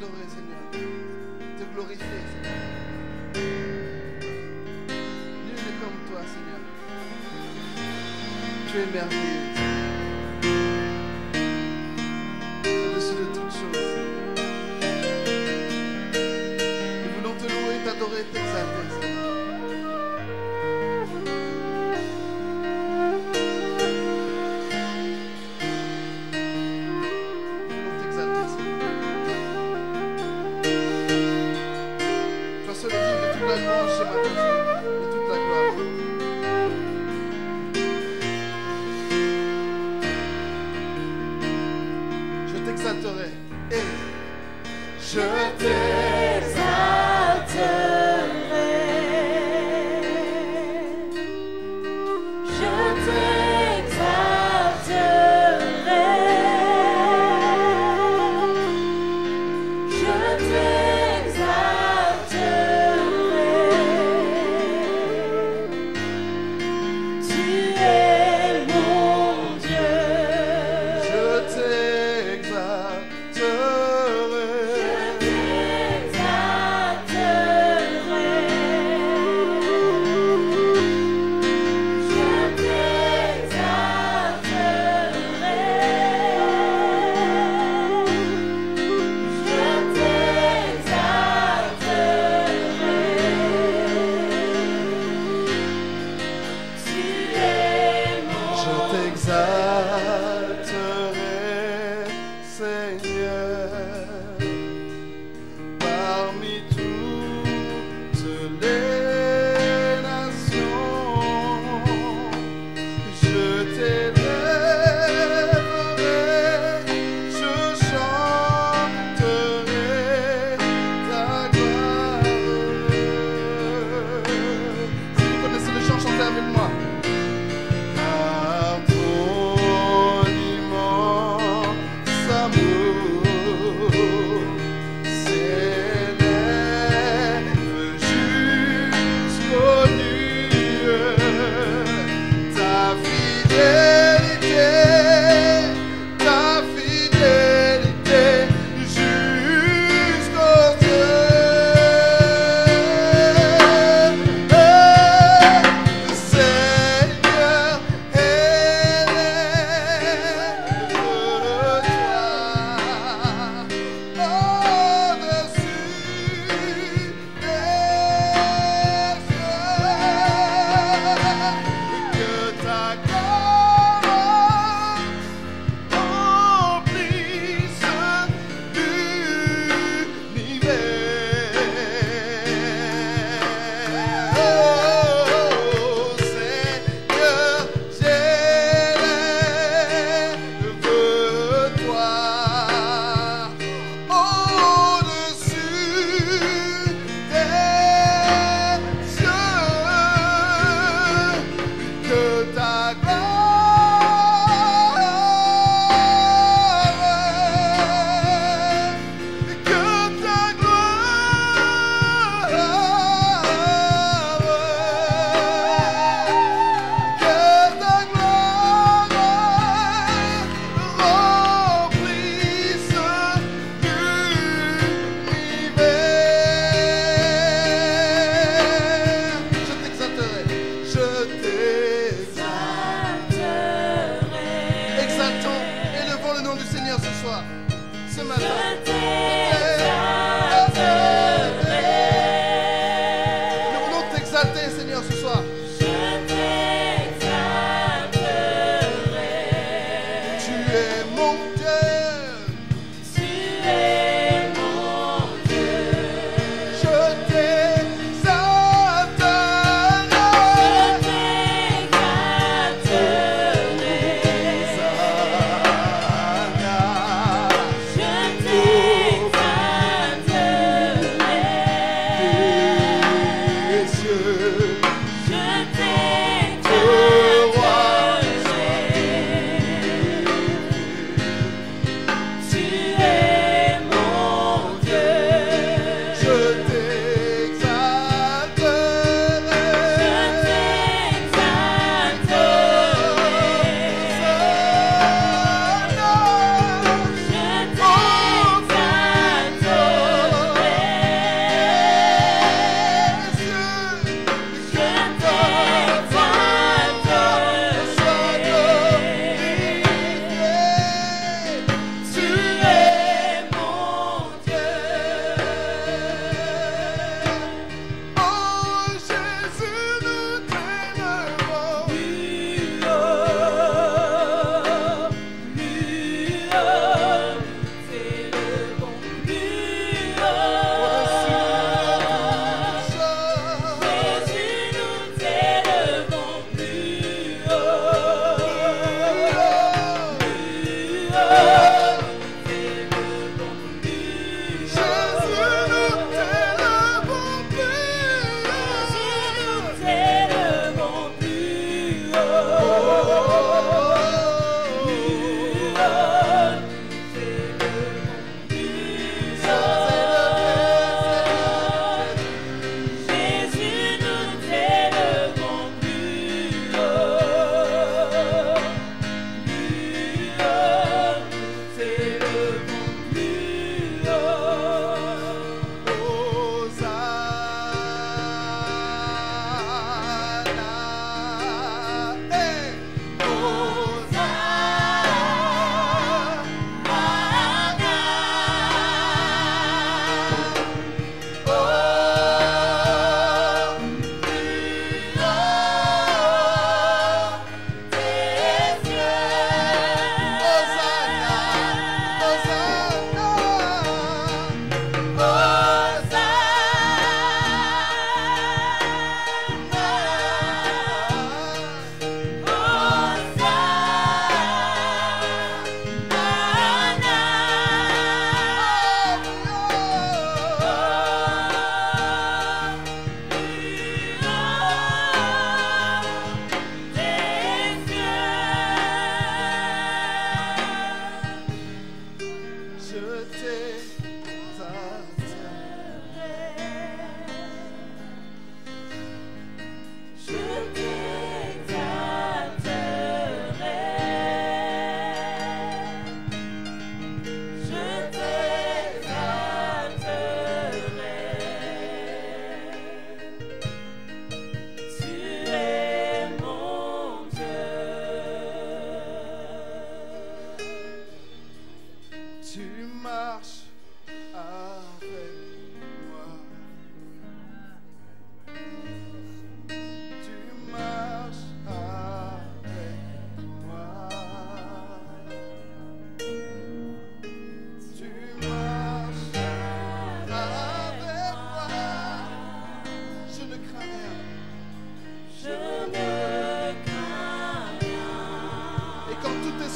t'adorer, Seigneur. Te glorifier, Seigneur. Nul n'est comme toi, Seigneur. Tu es merveilleux, Seigneur. Au-dessus de toutes choses. Nous voulons te louer, t'adorer, t'exalter, Seigneur. Je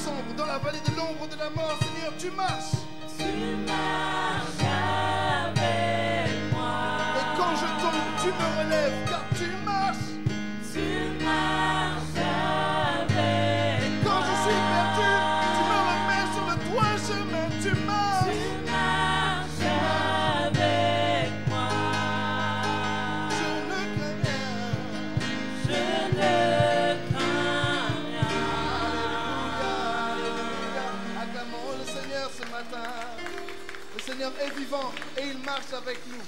sombre, dans la vallée de l'ombre de la mort, Seigneur, tu marches. Tu marches avec moi. Et quand je tombe, tu me relèves, car tu marches. Tu marches avec moi. Quand je suis perdu, tu me remets sur le droit chemin, tu marches. Tu marches avec moi. Je ne crains rien. Je ne crains rien. Alléluia. Acclamons le Seigneur ce matin. Le Seigneur est vivant et il marche avec nous.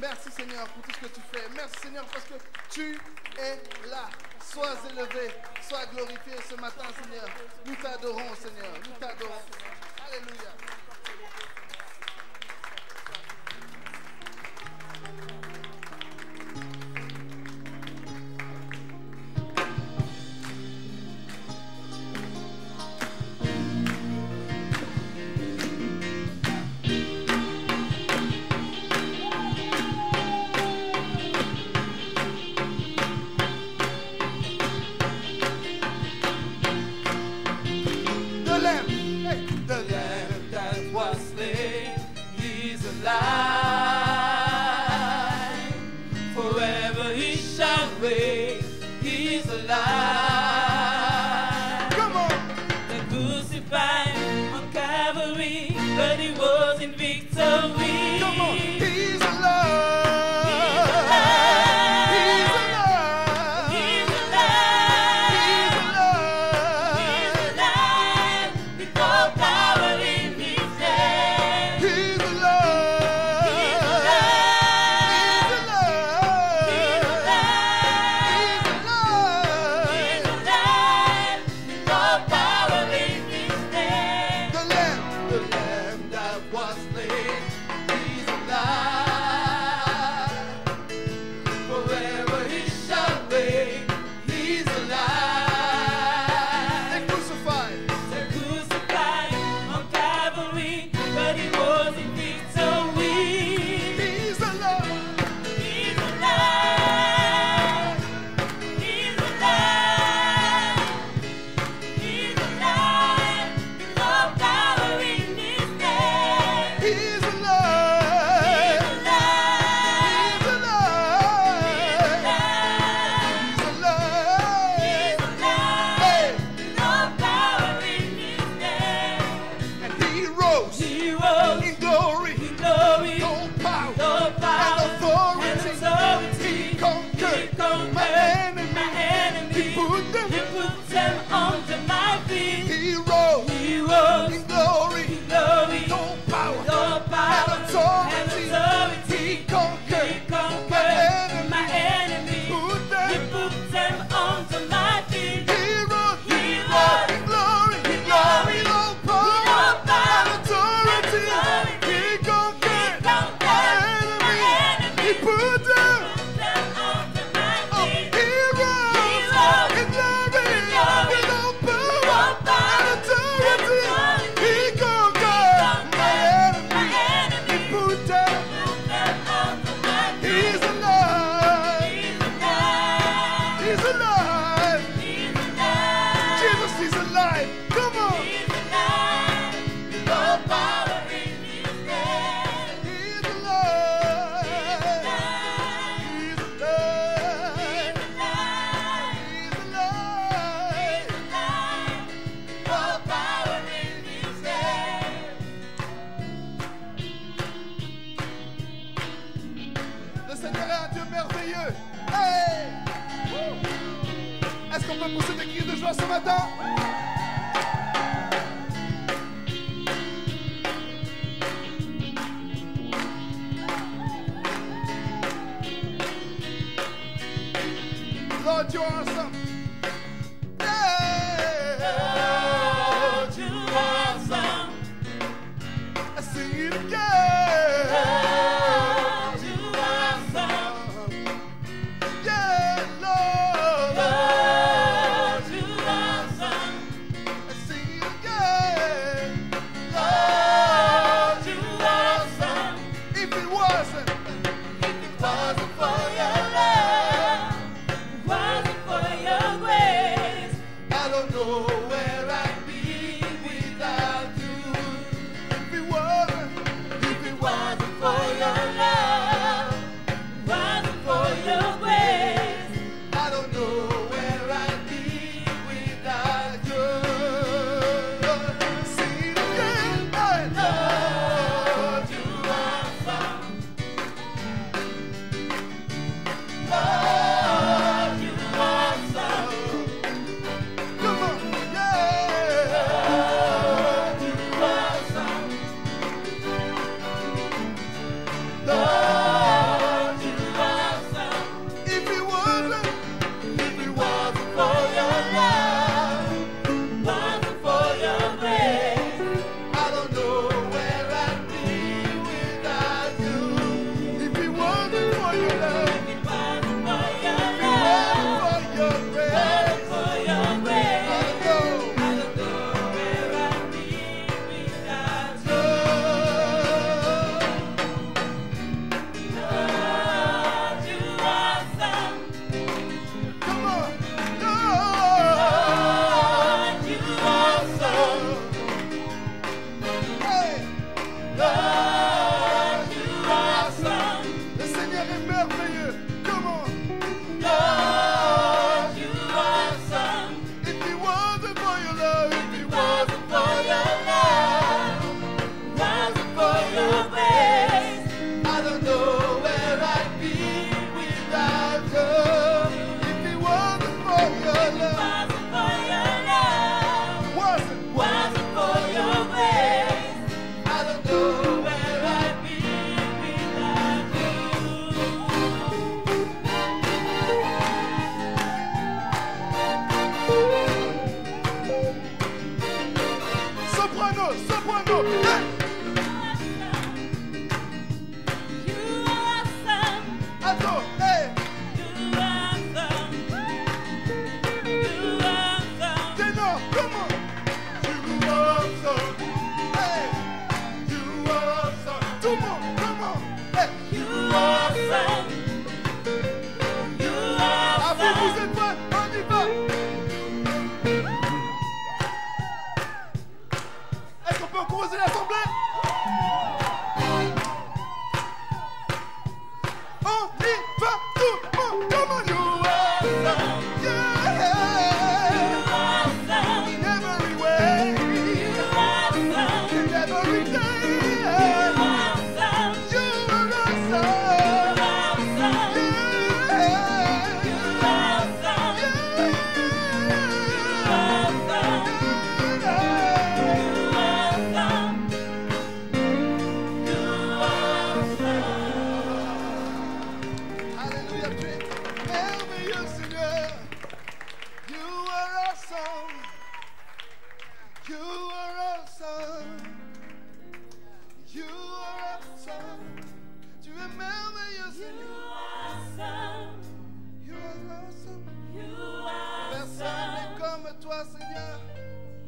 Merci Seigneur pour tout ce que tu fais. Merci Seigneur parce que tu es là. Sois élevé, sois glorifié ce matin Seigneur. Nous t'adorons Seigneur, nous t'adorons. Alléluia. The Lamb, hey, the Lamb That was slain, he's alive. Forever he shall reign, he's alive. Come on. They crucified on Calvary, but he was in victory. Come on, he's alive. He's He's alive. He's alive. He's He's alive. alive. With all power in his hand. He's alive. He's alive. He's alive. He's alive. He's alive. He's alive. With all power in his hand. The Lamb that was slain, he's alive. Forever he shall reign. He's alive. They crucified. They crucified on Calvary, but he was in victory. He's alive. He's alive. He's alive. He's alive. With all power in his hand. He's alive. He's alive. He's alive. He's alive. He's alive. Hey, With all power in his hand. and he rose He rose in glory, in glory. no power, No power and authority. and authority. He conquered He conquered my enemy. my enemy. He put them. He put them under my feet. He rose He rose in glory, in glory. no power, No power and authority. and authority. He conquered He conquered my enemy. Put He them. put them under my feet. He rose He rose in glory, in glory. no power, No power and authority. and authority. He conquered He conquered my my enemy. enemy. He put them. Put them under my Oh, feet. he rose He rose in glory, in glory. with no No power power and authority. and authority. He conquered my my enemy. enemy. He put them. Put them under my feet. He's alive. He's alive. He's alive. He's alive. Jesus is alive. Come on. He's alive. No power in his hand. He's alive. He's alive. He's alive. He's alive. He's alive. He's alive. No power in his hand. Le Seigneur est un Dieu merveilleux. Hey! Est-ce qu'on peut pousser des cris de joie ce matin? Lord, you're awesome. Hey! Lord, you are awesome. I sing it again. Lord, you are awesome. Yeah, Lord. Lord, you are awesome. I sing it again. Lord, you are awesome. If it wasn't, If it wasn't for your love, wasn't for your grace, I don't know where I'd be.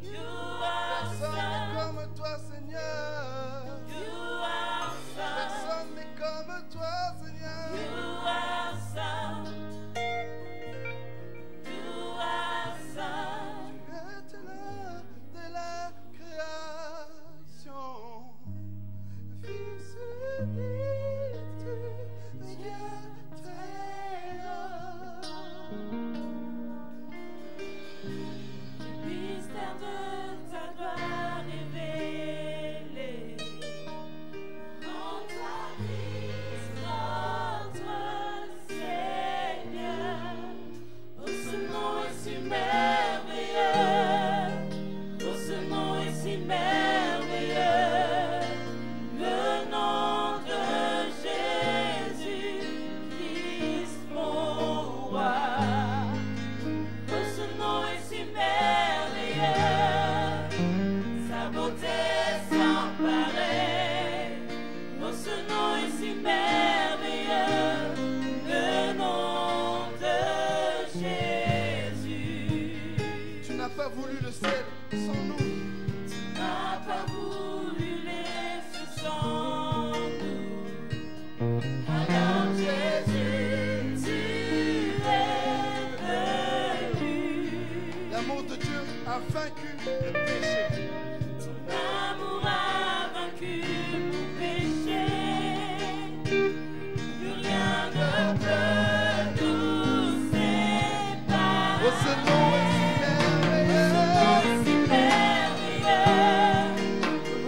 Personne n'est comme toi, Seigneur. Personne n'est comme toi, Seigneur. Tu étais là dès la création. Fils unique, tu viens terre. Mystère de ta gloire révélé en toi, Christ notre Seigneur. Oh, ce nom est si merveilleux, oh, ce nom est si merveilleux, le nom de Jésus Christ mon roi. Oh, ce nom est si merveilleux, sa beauté sans pareil. Oh, ce nom est si merveilleux, le nom de Jésus. Tu n'as pas voulu le ciel sans nous. Tu n'as pas voulu laisser sans nous. Alors Jésus, tu es venu. L'amour de Dieu a vaincu le péché. Ton amour a vaincu mon péché. Plus rien ne peut nous séparer. Oh, ce nom est si merveilleux. Si merveilleux.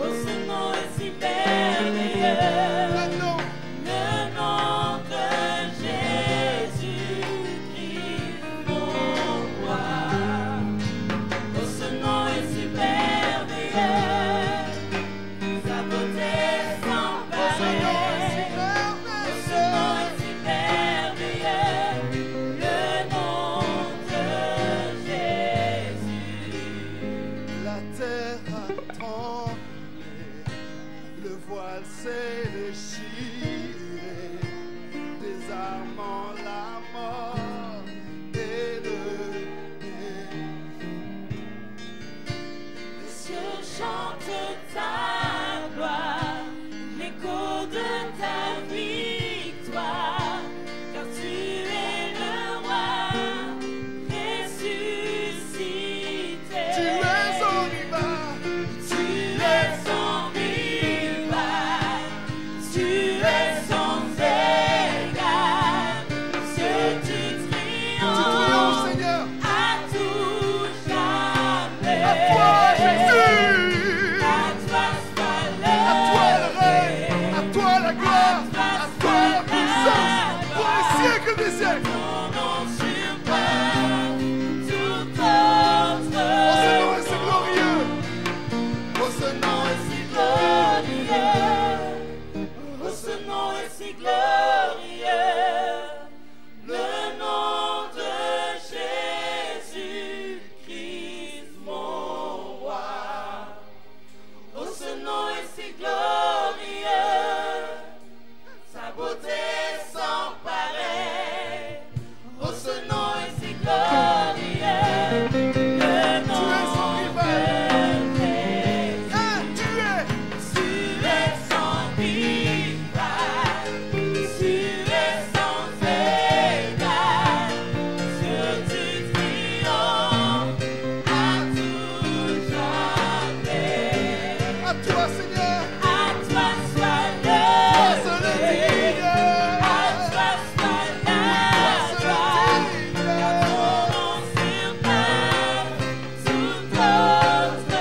Oh, ce nom est si merveilleux. Le nom Le nom de Jésus-Christ, mon roi. Oh, ce nom est si merveilleux, sa beauté sans pareil. Oh, ce nom est si merveilleux, le nom de Jésus. la terre a tremblé, le voile s'est déchiré, désarmant la mort et le nez. Les cieux chantent ta gloire, l'écho de ta victoire, car tu es le roi ressuscité. Tu es en rival, Tu es sans rival, tu es sans égal, Dieu tu tu triomphes, triomphes Seigneur. à tout jamais. À toi, Jésus. À toi soit À toi le règne, à toi la gloire, à toi la puissance, pour les siècles des siècles. Ton nom surpasse tout Oh, ce nom autre. est si glorieux. Oh, ce nom est si Glorieux, oh, ce nom est si glorieux, le nom de Jésus-Christ mon roi. Oh, ce nom est si glorieux, sa beauté sans pareil. Oh, ce nom est si glorieux, le nom sans rival. de Jésus. Ah, tu es. Tu es sans rival, tu es sans égal, Dieu tu triomphes à tout jamais. À toi, Seigneur. À toi soit Toi seul est le digne. à toi soit la gloire, car ton nom surpasse tout autre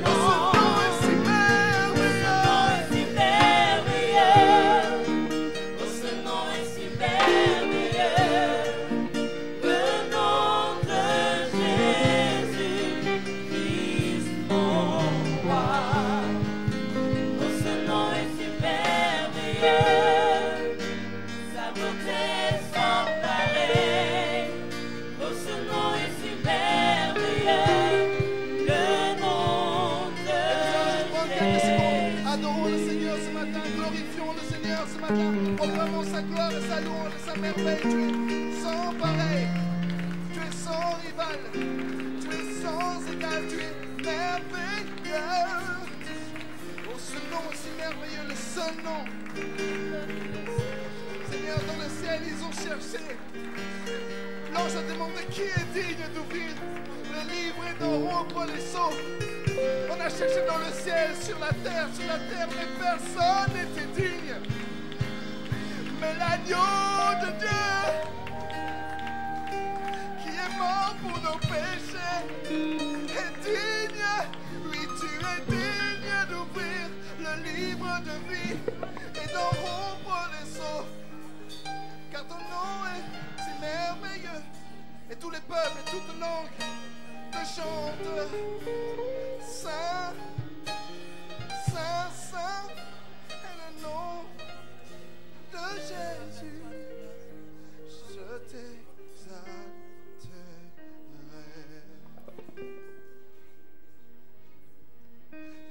Oh, ce nom nom. est si merveilleux. Si merveilleux, oh, ce nom est si merveilleux, le nom de Jésus-Christ mon roi. Oh, ce nom est si merveilleux, sa beauté sans pareil. Oh, ce nom est si merveilleux, le nom de Prends quelques secondes. Jésus. Adorons le Seigneur ce matin, glorifions le Seigneur ce matin, proclamons sa gloire et sa louange et sa merveille. Tu es sans pareil, tu es sans rival, tu es sans car tu es merveilleux. Oh, ce nom aussi merveilleux, le seul nom. Seigneur, dans le ciel, ils ont cherché. L'ange a demandé qui est digne d'ouvrir le livre et d'en rompre les sceaux. On a cherché dans le ciel, sur la terre, mais personne n'était digne. Mais l'agneau de Dieu, qui est mort pour nos péchés, est digne. Oui, tu es digne d'ouvrir le livre de vie et d'en rompre les sceaux. Car ton nom est si merveilleux. Et tous les peuples et toutes langues te chantent. Saint, Saint, Saint est le nom de Jésus. Je t'exalterai.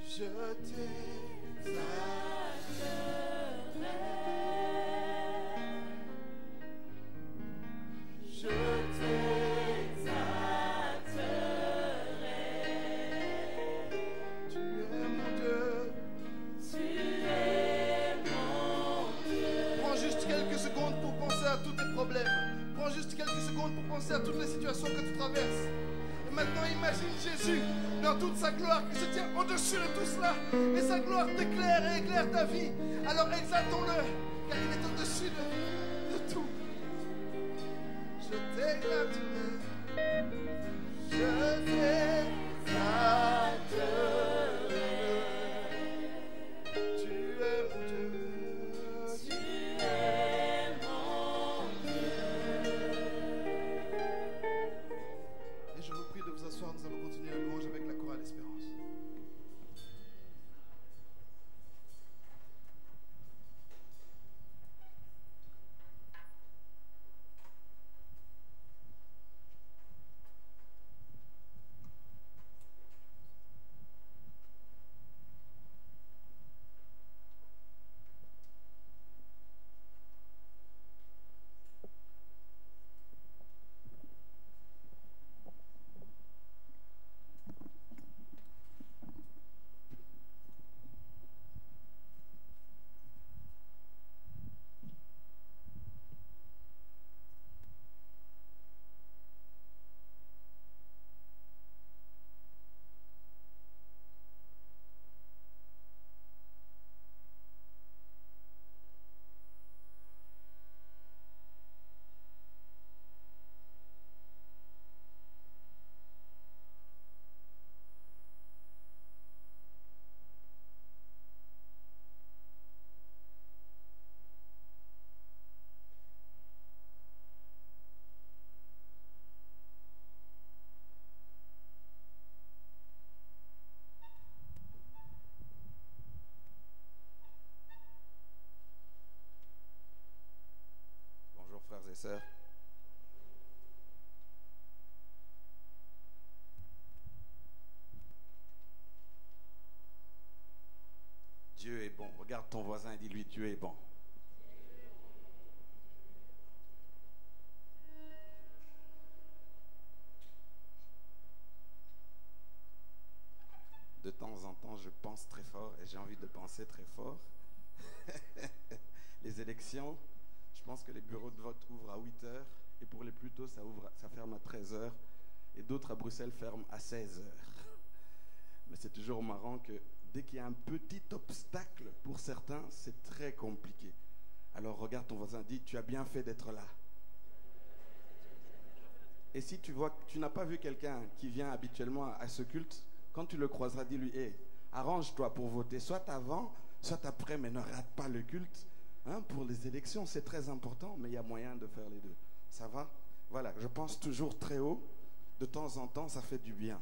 Je t'exalterai. Je t'exalterai. Tu es mon Dieu. Tu es mon Dieu. Prends juste quelques secondes pour penser à tous tes problèmes. Prends juste quelques secondes pour penser à toutes les situations que tu traverses. Et maintenant, imagine Jésus dans toute sa gloire qui se tient au-dessus de tout cela. Et sa gloire t'éclaire et éclaire ta vie. Alors exaltons-le, car il est au-dessus de tout. Je t'exalterai, je t'exalterai. Tu es mon Dieu, tu es mon Dieu. Et je vous prie de vous asseoir, nous allons continuer la louange avec la chorale Espérance. Frères et sœurs, Dieu est bon. Regarde ton voisin et dis-lui, Dieu est bon. De temps en temps, je pense très fort et j'ai envie de penser très fort. Les élections, je pense que les bureaux de vote ouvrent à 8h et pour les plus tôt, ça ferme à 13h et d'autres à Bruxelles ferment à 16h. Mais c'est toujours marrant que dès qu'il y a un petit obstacle pour certains, c'est très compliqué. Alors regarde ton voisin, dis, tu as bien fait d'être là. Et si tu vois que tu n'as pas vu quelqu'un qui vient habituellement à ce culte, quand tu le croiseras, dis-lui, hey, arrange-toi pour voter, soit avant, soit après, mais ne rate pas le culte. Hein, pour les élections, c'est très important, mais il y a moyen de faire les deux. Ça va? Voilà, je pense toujours très haut. De temps en temps, ça fait du bien.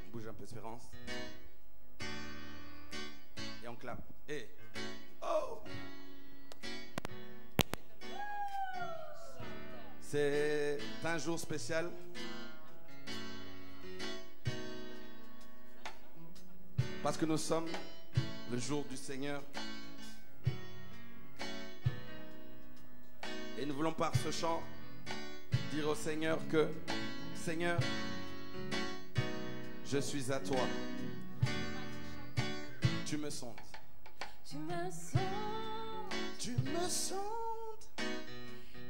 On bouge un peu, Espérance. Et on clappe. Et oh! C'est un jour spécial. Parce que nous sommes le jour du Seigneur. Et nous voulons par ce chant dire au Seigneur que, Seigneur, je suis à toi. Tu me sondes. Tu me sondes. Tu me sondes.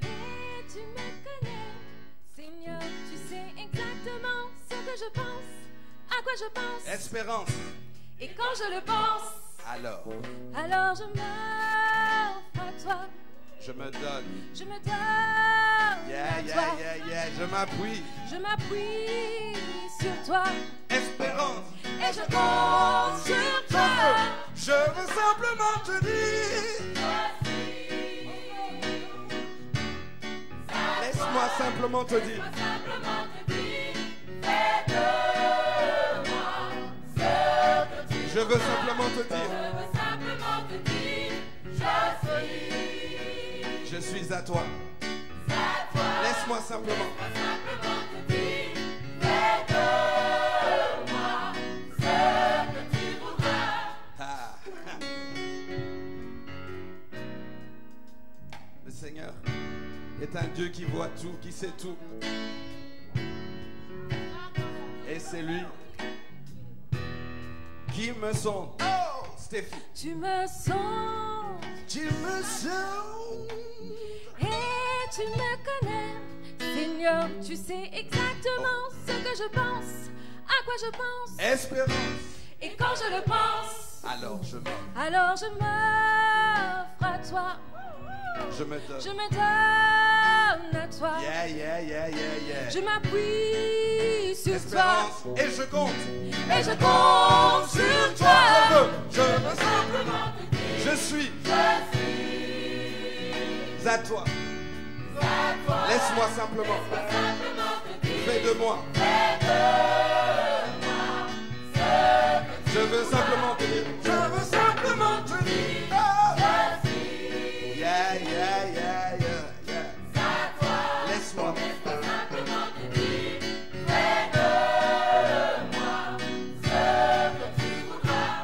Et tu me connais. Seigneur, tu sais exactement ce que je pense, à quoi je pense. Espérance. Et quand je le pense, Alors, je m'offre à toi. je me donne. Je me donne Yeah, à yeah, toi. yeah, yeah. Je m'appuie. Je m'appuie sur toi. Espérance. Et je compte sur toi. Je veux simplement te dire. Laisse-moi simplement te dire. Je veux simplement te dire. Je suis à toi. Laisse-moi simplement. Ah. Le Seigneur est un Dieu qui voit tout, qui sait tout. Et c'est lui qui me sonde. Oh, Stéphie. Tu me sondes. Tu me sondes. Et tu me connais. Seigneur, tu sais exactement ce que je pense, à quoi je pense. Espérance. Et quand je le pense, Alors je m'offre. je m'offre à toi. Je me donne. Je me donne à toi. Yeah, yeah, yeah, yeah, yeah. Je m'appuie sur Espérance. toi. Et je compte. Et je compte sur toi. Je veux simplement. Je suis. À toi. Laisse-moi simplement. Fais de moi. Je veux simplement te dire. Je veux simplement te dire. Yeah, yeah, yeah, yeah, yeah. Laisse-moi.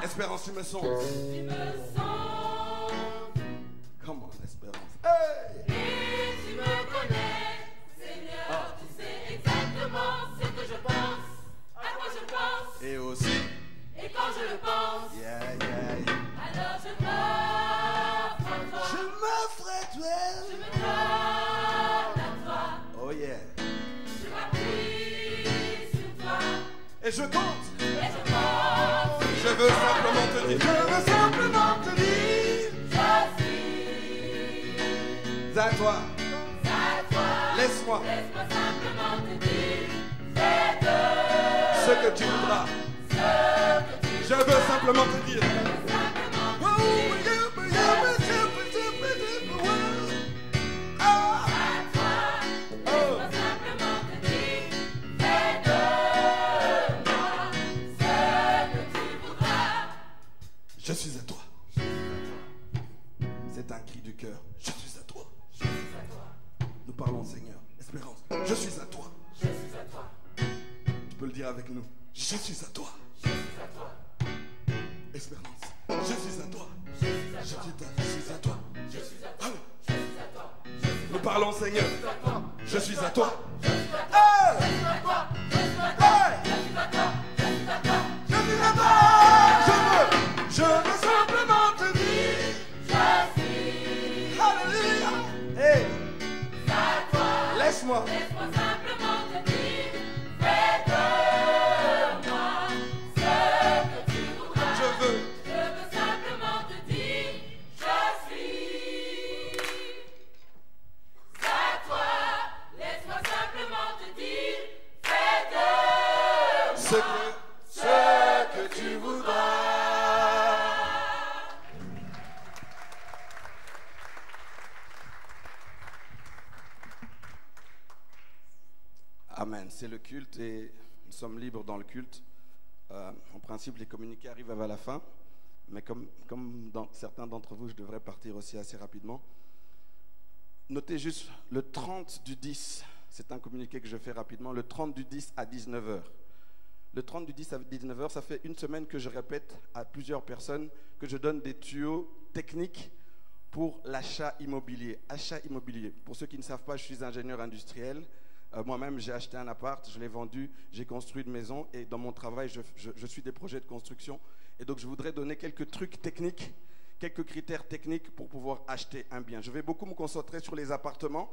Espérance, tu me sondes. Comment, Espérance? Hey! Tu me connais, Seigneur, tu sais exactement ce que je pense, à quoi je pense, Et aussi. et quand je le pense, Yeah, yeah, yeah. alors je m'offre à toi. Je m'offre à toi. Je me donne à toi. Oh yeah. Je m'appuie sur toi. Et je compte. Et je compte. Je veux simplement te dire. Je veux simplement te dire. Je suis À toi. à toi. Laisse-moi. Laisse-moi simplement te dire. Ce que tu voudras. Je veux simplement te dire. Je suis à toi. C'est un cri du cœur. Je suis à toi. Nous parlons, Seigneur. Espérance. Je suis à toi. Tu peux le dire avec nous. Je suis à toi. Espérance. Je suis à toi. Je suis à toi. Allez. Nous parlons, Seigneur. Je suis à toi. Hey! Hey! Je suis à toi. Je veux simplement te dire. Alléluia. Hey! Laisse-moi. Laisse-moi simplement te dire. Fais de moi ce que tu voudras. Je veux. Je veux simplement te dire. Je suis à toi. Laisse-moi simplement te dire. Fais de Ce que tu voudras. Amen. C'est le culte et nous sommes libres dans le culte. En principe, les communiqués arrivent à la fin, mais comme dans certains d'entre vous, je devrais partir aussi assez rapidement. Notez juste le 30 du 10, c'est un communiqué que je fais rapidement, le 30 du 10 à 19h. Le 30 du 10 à 19h, ça fait une semaine que je répète à plusieurs personnes que je donne des tuyaux techniques pour l'achat immobilier. Achat immobilier. Pour ceux qui ne savent pas, je suis ingénieur industriel. Moi-même, j'ai acheté un appart, je l'ai vendu, j'ai construit une maison et dans mon travail, je suis des projets de construction. Et donc, je voudrais donner quelques trucs techniques, quelques critères techniques pour pouvoir acheter un bien. Je vais beaucoup me concentrer sur les appartements,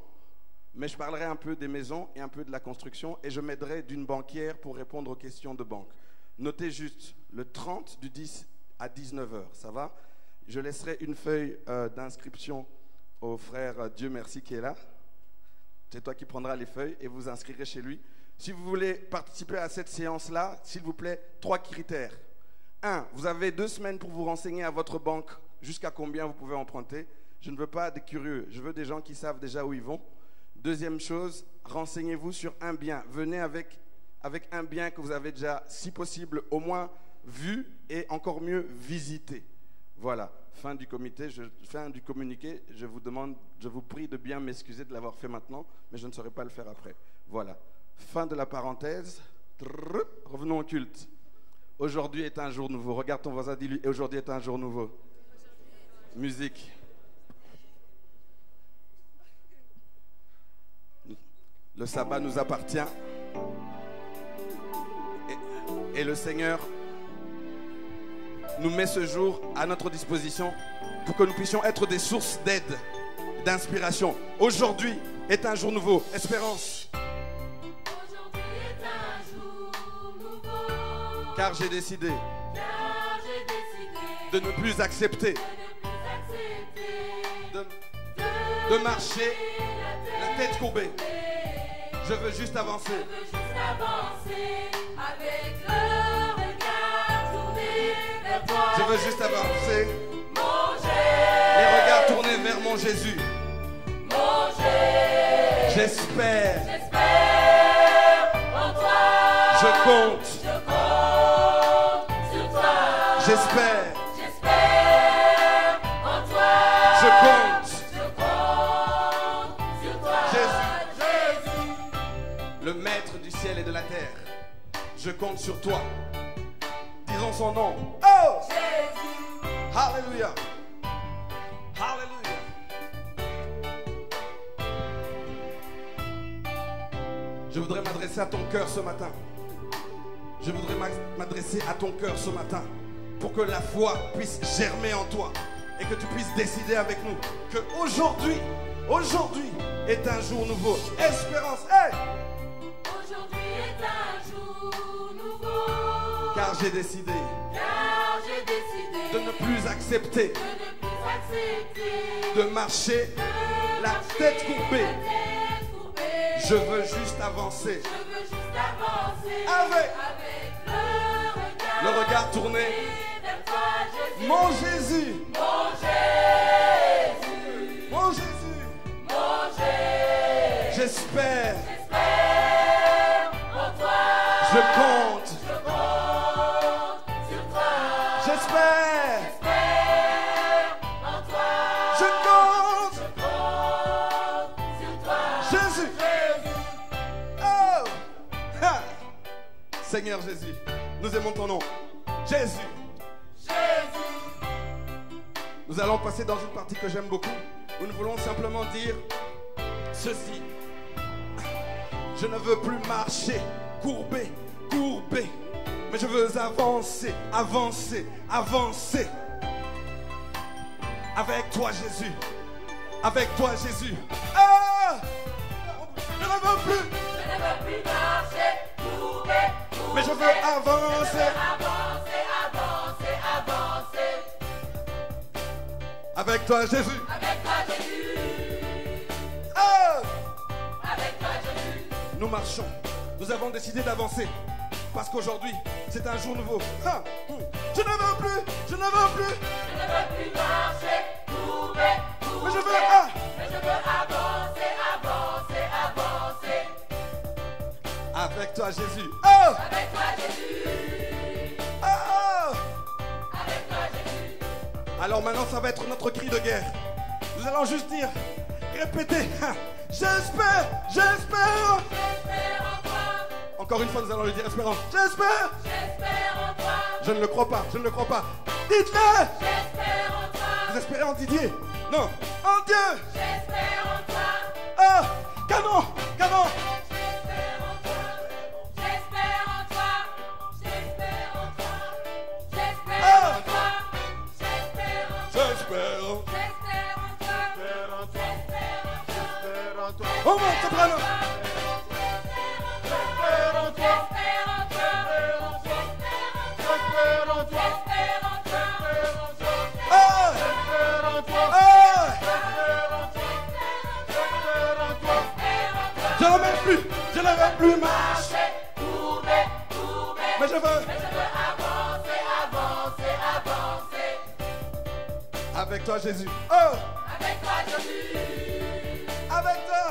mais je parlerai un peu des maisons et un peu de la construction et je m'aiderai d'une banquière pour répondre aux questions de banque. Notez juste le 30 du 10 à 19h, ça va? Je laisserai une feuille d'inscription au frère Dieu merci qui est là. C'est toi qui prendras les feuilles et vous inscrirez chez lui. Si vous voulez participer à cette séance-là, s'il vous plaît, 3 critères. 1, vous avez 2 semaines pour vous renseigner à votre banque jusqu'à combien vous pouvez emprunter. Je ne veux pas des curieux, je veux des gens qui savent déjà où ils vont. Deuxième chose, renseignez-vous sur un bien. Venez avec un bien que vous avez déjà, si possible, au moins vu et encore mieux visité. Voilà, fin du communiqué. Je vous prie de bien m'excuser de l'avoir fait maintenant, mais je ne saurais pas le faire après. Voilà, fin de la parenthèse. Revenons au culte. Aujourd'hui est un jour nouveau. Regarde ton voisin, dis-lui, aujourd'hui est un jour nouveau. Musique. Le sabbat nous appartient. Et le Seigneur nous met ce jour à notre disposition pour que nous puissions être des sources d'aide, d'inspiration. Aujourd'hui est un jour nouveau. Espérance. Aujourd'hui est un jour nouveau. Car j'ai décidé de ne plus accepter de marcher la tête courbée. Je veux juste avancer. Avec le regard tourné vers toi. Je veux juste avancer. Mon Jésus. Les regards tournés vers mon Jésus. Mon Jésus. J'espère. J'espère en toi. Je compte. Je compte sur toi. J'espère. J'espère en toi. Je compte. Je compte sur toi. Jésus. Le maître du ciel et de la terre. Je compte sur toi. Disons son nom. Oh! Jésus. Alléluia. Alléluia. Je voudrais m'adresser à ton cœur ce matin. Je voudrais m'adresser à ton cœur ce matin pour que la foi puisse germer en toi et que tu puisses décider avec nous que aujourd'hui est un jour nouveau. Espérance. Hey! Aujourd'hui est un jour nouveau. Car j'ai décidé De de ne plus accepter ne plus accepter de marcher la tête courbée. Je veux juste avancer. Je veux juste avancer Avec le le regard tourné. vers toi, Jésus. Mon Jésus. Mon Jésus. Mon Jésus. Mon Jésus. J'espère. J'espère en toi. Je compte. Je compte sur toi. J'espère. J'espère en toi. Je compte. Je compte sur toi. Jésus. Oh! Ha! Seigneur Jésus, nous aimons ton nom. Jésus. Nous allons passer dans une partie que j'aime beaucoup, où nous voulons simplement dire ceci. Je ne veux plus marcher courbé, mais je veux avancer. Avec toi, Jésus. Avec toi, Jésus. Ah! Je ne veux plus. Je ne veux plus marcher courbé, Mais je veux avancer. avancer. Avec toi, Jésus. Avec toi, Jésus. Ah! Avec toi, Jésus. Nous marchons. Nous avons décidé d'avancer. Parce qu'aujourd'hui, c'est un jour nouveau. Ah! Je ne veux plus. Je ne veux plus marcher courbé, Mais je veux. Ah! mais je veux avancer. Avec toi, Jésus. Oh! Avec toi, Jésus. Oh! Avec toi, Jésus. Alors maintenant, ça va être notre cri de guerre. Nous allons juste dire, répétez. J'espère. J'espère en toi. Encore une fois, nous allons le dire, espérons. J'espère. J'espère en toi. Je ne le crois pas, je ne le crois pas. Dites-le. J'espère en toi. Vous espérez en Didier? Non, en Dieu. J'espère en toi. Ah, canon, canon. J'espère en toi. J'espère en toi. J'espère en toi. J'espère en toi. J'espère en toi. J'espère. J'espère en toi. J'espère en toi. On monte, soprano. J'espère en toi. J'espère en toi. J'espère en toi. J'espère en toi. Ah, J'espère en toi. ah. Je ne veux plus, je ne veux plus marcher. Tourner. Mais je veux Avancer. avec toi, Jésus. Oh, Avec toi, Jésus. avec toi.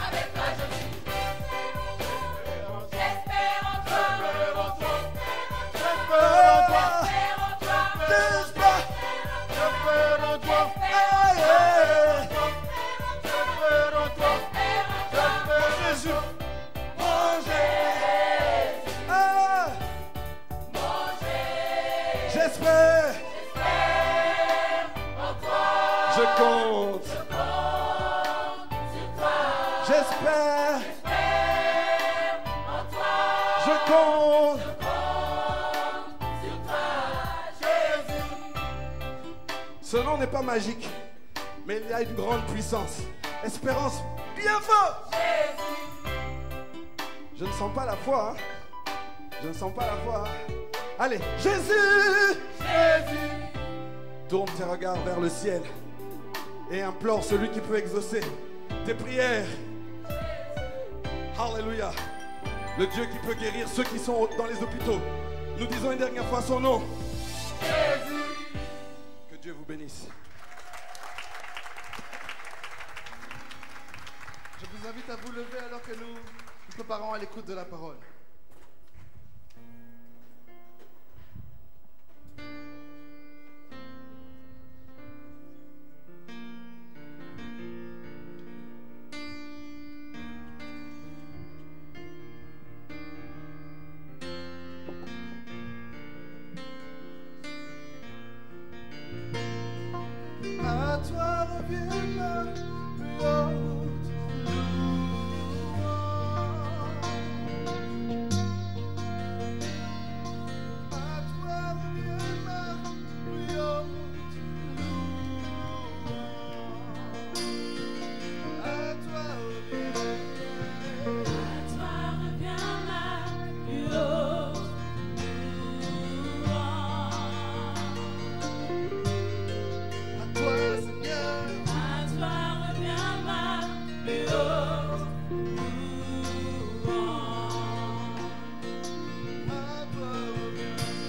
Avec toi, Jésus. J'espère en toi. J'espère en toi. J'espère en toi. Ah, yeah. Jésus. Mon Jésus. Ah. J'espère. Je compte. J'espère. Je compte. Ce nom n'est pas magique, mais il y a une grande puissance. Espérance bien fort. Je ne sens pas la foi. Hein. Je ne sens pas la foi. Hein. Allez, Jésus. Tourne tes regards vers le ciel et implore celui qui peut exaucer tes prières. Alléluia. Le Dieu qui peut guérir ceux qui sont dans les hôpitaux. Nous disons une dernière fois son nom. Que Dieu vous bénisse. Je vous invite à vous lever alors que nous nous préparons à l'écoute de la parole. À toi revient la plus haute louange. À toi revient la plus haute louange. À toi revient. À toi, Seigneur. À toi revient, Seigneur. À toi, Jésus.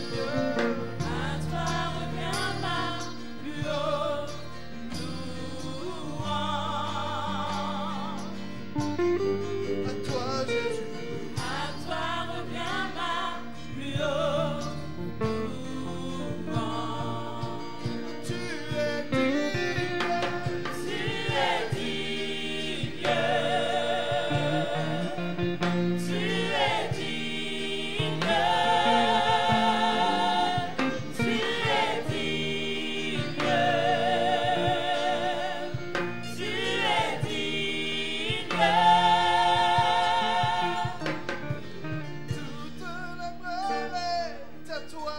Tu es digne. Toute la gloire est à toi,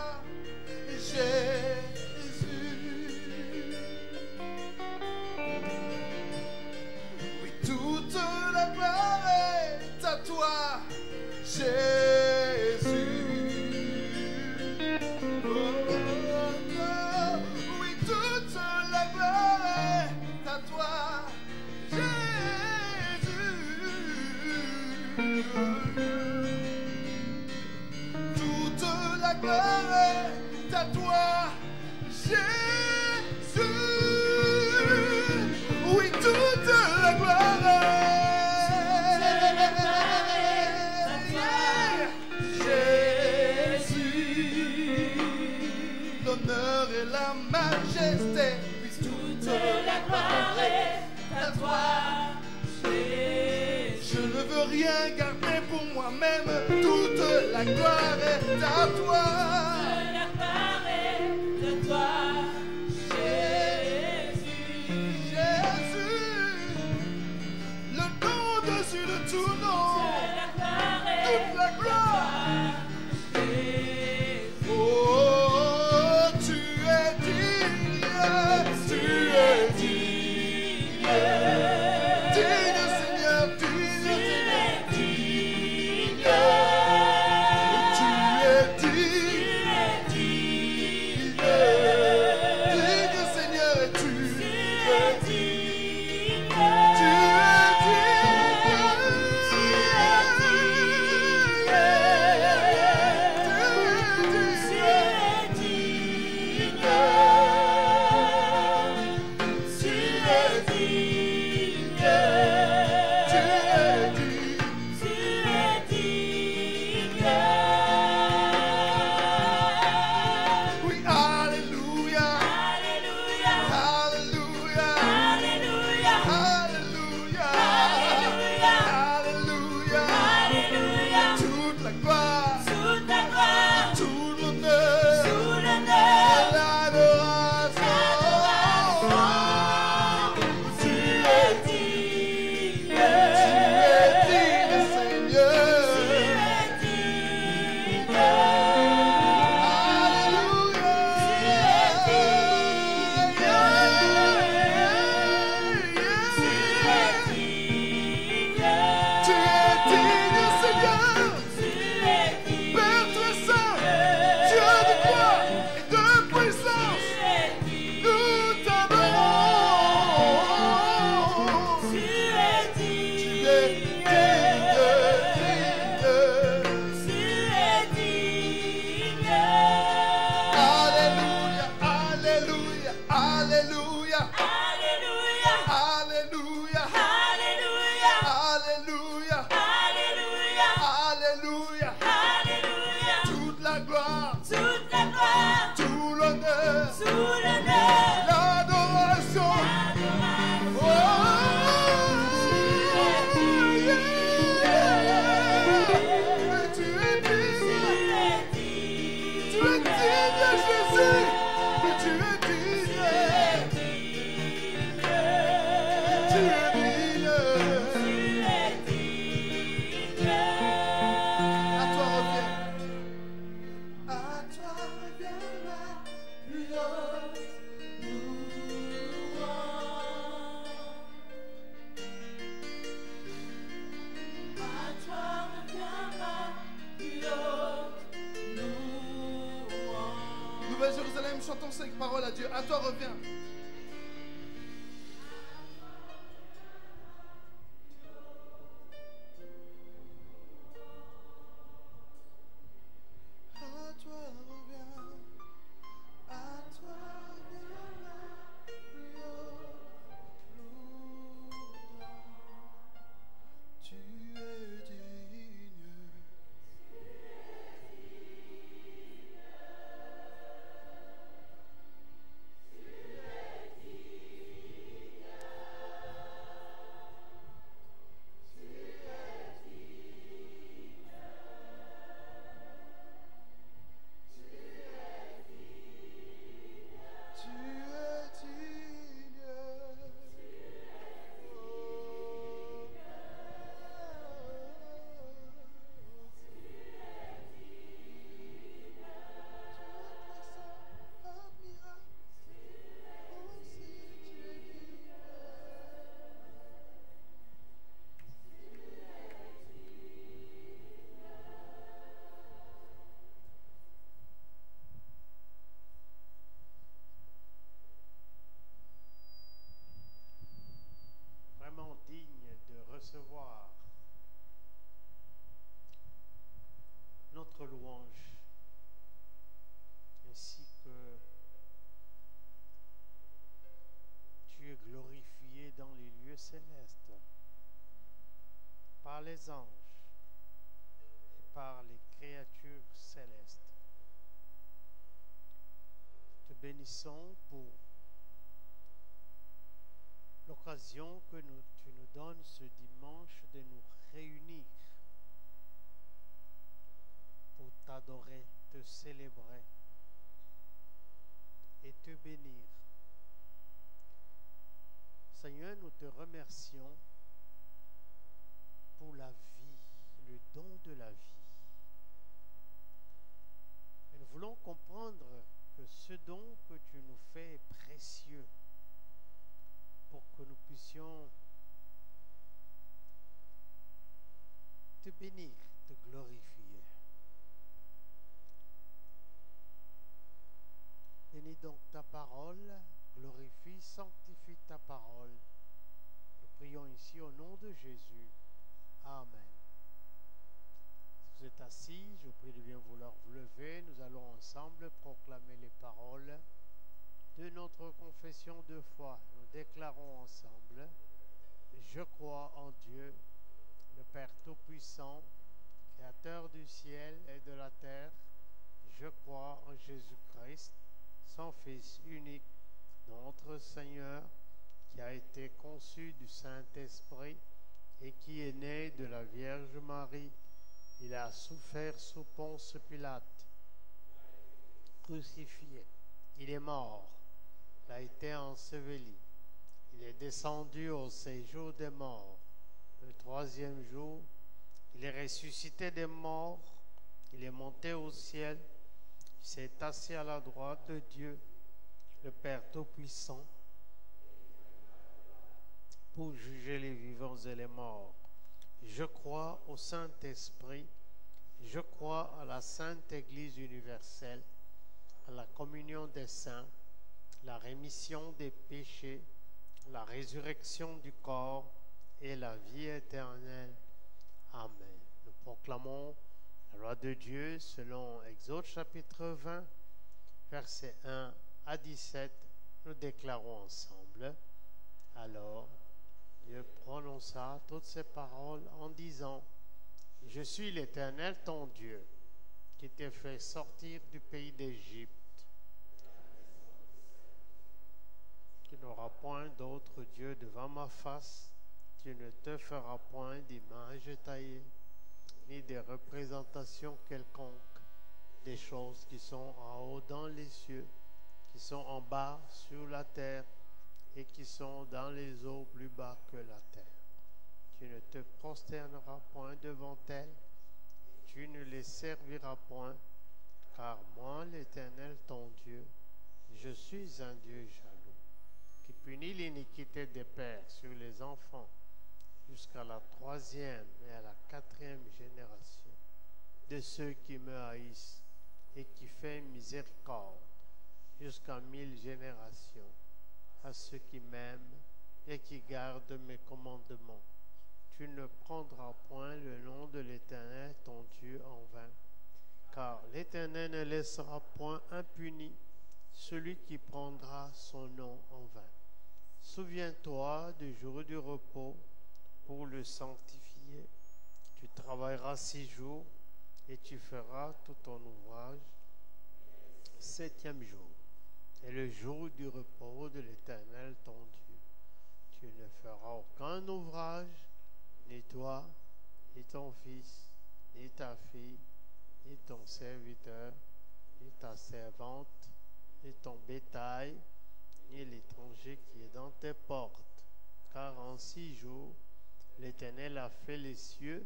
Jésus. Oui, toute la gloire est à toi, Jésus. Oh, oh, oui, toute la gloire est à toi, Jésus. Toute la gloire est à toi, Jésus. Oui, toute la gloire est Jésus. L'honneur et la majesté, puissent toute la gloire est à toi, Jésus. Je ne veux veux rien garder pour moi-même. Toute la gloire est à toi. La gloire est de toi, Jésus. Jésus, le nom au-dessus de tout nom. La gloire est Toute la gloire. Jésus. Oh, tu es digne. Tu es digne. Digne Seigneur, digne Seigneur. Tu es digne. Digne Seigneur, et tu es digne. Tu es oui, alléluia, alléluia, alléluia, alléluia, toute la gloire, tout l'honneur, l'adoration. Tu es digne, Seigneur. Tu es digne, Seigneur. Père très saint, Dieu de gloire et de puissance, nous t'adorons. Tu es digne. Alléluia, alléluia, alléluia, alléluia, alléluia, alléluia. Toute la gloire, tout l'honneur, l'adoration. Oh, mais tu es digne, Jésus, mais tu es digne, tu es digne. À toi revient la plus haute Nouvelle Jérusalem, chantons ces paroles à Dieu. À toi revient. À toi revient. À toi revient la plus haute louange. Tu es digne. Tu es digne. Vraiment digne de recevoir notre louange, ainsi que tu es glorifié dans les lieux célestes par les anges et par les créatures célestes. Te bénissons pour l'occasion que tu nous donnes ce dimanche de nous réunir pour t'adorer, te célébrer et te bénir. Seigneur, nous te remercions pour la vie, le don de la vie. Et nous voulons comprendre que ce don que tu nous fais est précieux pour que nous puissions te bénir, te glorifier. Bénis donc ta parole, glorifie, sanctifie ta parole. Nous prions ici au nom de Jésus. Amen. Si vous êtes assis, je vous prie de bien vouloir vous lever. Nous allons ensemble proclamer les paroles de notre confession de foi. Nous déclarons ensemble: je crois en Dieu, le Père Tout-Puissant, Créateur du ciel et de la terre. Je crois en Jésus-Christ, son Fils unique, notre Seigneur, qui a été conçu du Saint-Esprit et qui est né de la Vierge Marie. Il a souffert sous Ponce Pilate, crucifié. Il est mort, il a été enseveli. Il est descendu au séjour des morts. Le troisième jour, il est ressuscité des morts. Il est monté au ciel. Il s'est assis à la droite de Dieu, le Père Tout-Puissant, pour juger les vivants et les morts. Je crois au Saint-Esprit. Je crois à la Sainte Église universelle, à la communion des saints, la rémission des péchés, la résurrection du corps et la vie éternelle. Amen. Nous proclamons la loi de Dieu selon Exode chapitre 20, versets 1 à 17. Nous déclarons ensemble. Alors, Dieu prononça toutes ces paroles en disant: je suis l'Éternel ton Dieu, qui t'ai fait sortir du pays d'Égypte. Tu n'auras point d'autre Dieu devant ma face. Tu ne te feras point d'image taillée, ni de représentation quelconque des choses qui sont en haut dans les cieux, qui sont en bas sur la terre, et qui sont dans les eaux plus bas que la terre. Tu ne te prosterneras point devant elles, tu ne les serviras point, car moi, l'Éternel ton Dieu, je suis un Dieu jaloux, qui punit l'iniquité des pères sur les enfants, jusqu'à la 3e et à la 4e génération de ceux qui me haïssent, et qui fait miséricorde jusqu'à 1000 générations à ceux qui m'aiment et qui gardent mes commandements. Tu ne prendras point le nom de l'Éternel ton Dieu en vain, car l'Éternel ne laissera point impuni celui qui prendra son nom en vain. Souviens-toi du jour du repos pour le sanctifier. Tu travailleras 6 jours et tu feras tout ton ouvrage. 7e jour est le jour du repos de l'Éternel ton Dieu. Tu ne feras aucun ouvrage, ni toi, ni ton fils, ni ta fille, ni ton serviteur, ni ta servante, ni ton bétail, ni l'étranger qui est dans tes portes. Car en 6 jours, l'Éternel a fait les cieux,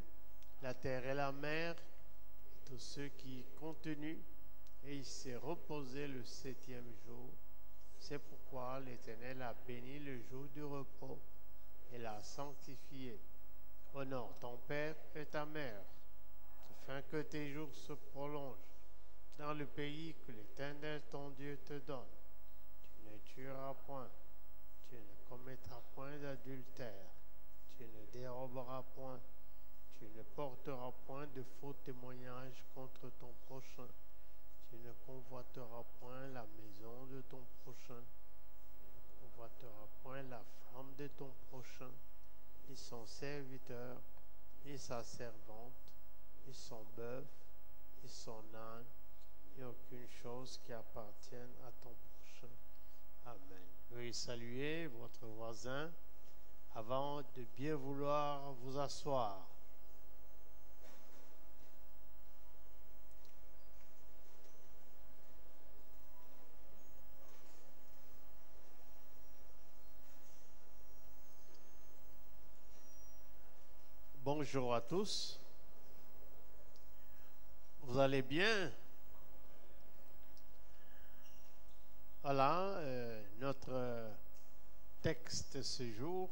la terre et la mer, et tous ceux qui y contenus, et il s'est reposé le 7e jour. C'est pourquoi l'Éternel a béni le jour du repos et l'a sanctifié. Honore ton père et ta mère, afin que tes jours se prolongent dans le pays que l'Éternel ton Dieu te donne. Tu ne tueras point, tu ne commettras point d'adultère, tu ne déroberas point, tu ne porteras point de faux témoignages contre ton prochain. Tu ne convoiteras point la maison de ton prochain, tu ne convoiteras point la femme de ton prochain, ni son serviteur, ni sa servante, ni son bœuf, ni son âne, ni aucune chose qui appartienne à ton prochain. Amen. Veuillez saluer votre voisin avant de bien vouloir vous asseoir. Bonjour à tous. Vous allez bien? Voilà, notre texte ce jour,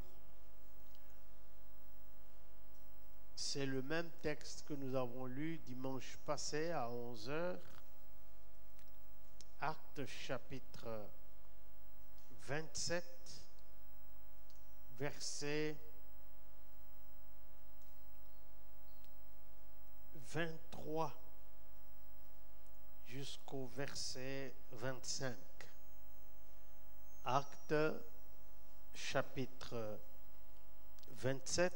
c'est le même texte que nous avons lu dimanche passé à 11h. Actes chapitre 27, verset 23 jusqu'au verset 25. Actes chapitre 27,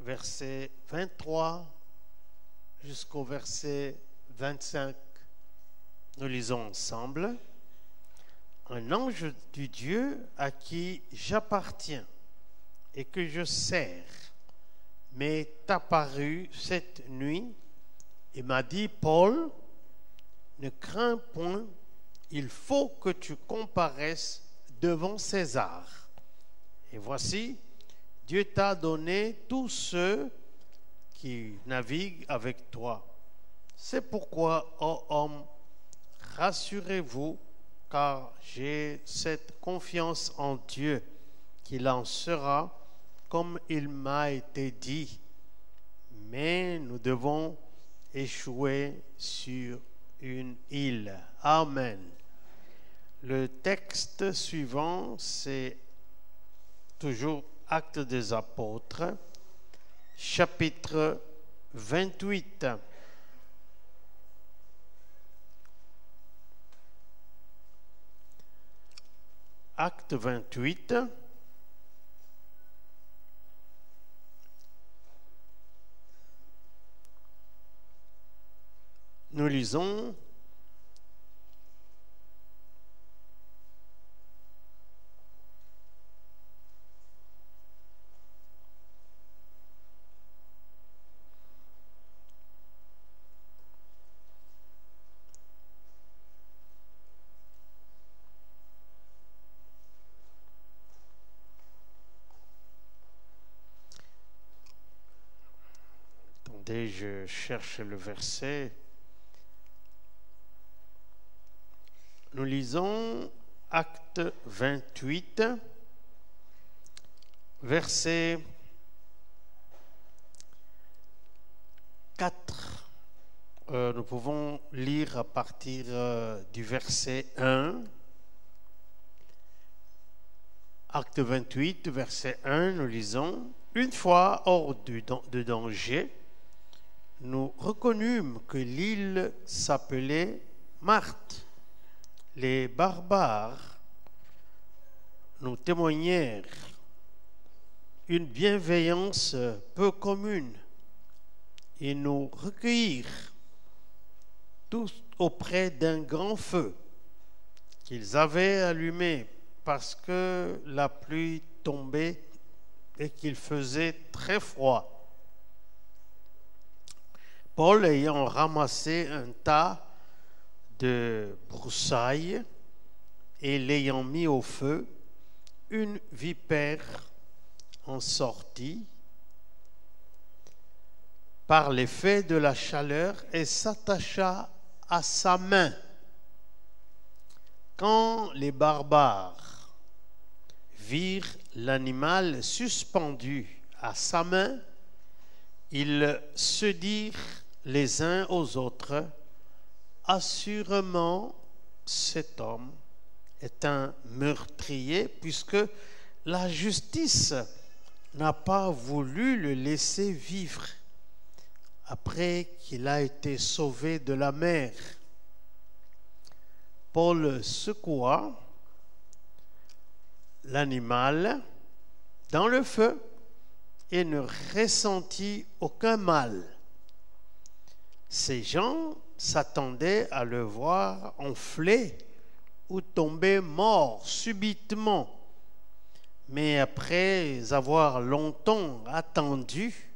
verset 23 jusqu'au verset 25. Nous lisons ensemble. Un ange du Dieu à qui j'appartiens et que je sers m'est apparu cette nuit et m'a dit: Paul, ne crains point, il faut que tu comparaisses devant César. Et voici, Dieu t'a donné tous ceux qui naviguent avec toi. C'est pourquoi, ô homme, rassurez-vous, car j'ai cette confiance en Dieu qu'il en sera comme il m'a été dit. Mais nous devons échouer sur une île. Amen. Le texte suivant, c'est toujours Actes des Apôtres, chapitre 28. Acte 28. Nous lisons attendez, je cherche le verset. Nous lisons Acte 28, verset 4. Nous pouvons lire à partir du verset 1. Acte 28, verset 1, nous lisons: Une fois hors de danger, nous reconnûmes que l'île s'appelait Marthe. Les barbares nous témoignèrent une bienveillance peu commune. Ils nous recueillirent tous auprès d'un grand feu qu'ils avaient allumé parce que la pluie tombait et qu'il faisait très froid. Paul, ayant ramassé un tas de broussailles et l'ayant mis au feu, une vipère en sortit par l'effet de la chaleur et s'attacha à sa main. Quand les barbares virent l'animal suspendu à sa main, ils se dirent les uns aux autres: Assurément, cet homme est un meurtrier, puisque la justice n'a pas voulu le laisser vivre après qu'il a été sauvé de la mer. Paul secoua l'animal dans le feu et ne ressentit aucun mal. Ces gens s'attendaient à le voir enfler ou tomber mort subitement. Mais après avoir longtemps attendu,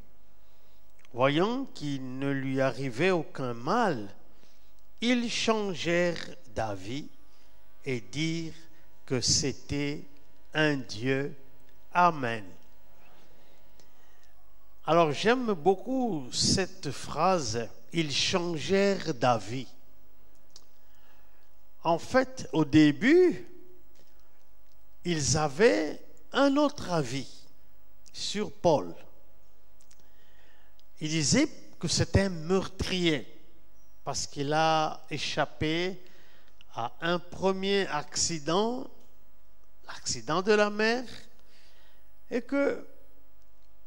voyant qu'il ne lui arrivait aucun mal, ils changèrent d'avis et dirent que c'était un Dieu. Amen. Alors j'aime beaucoup cette phrase, ils changèrent d'avis. En fait, au début, ils avaient un autre avis sur Paul. Ils disaient que c'était un meurtrier parce qu'il a échappé à un premier accident, l'accident de la mer, et que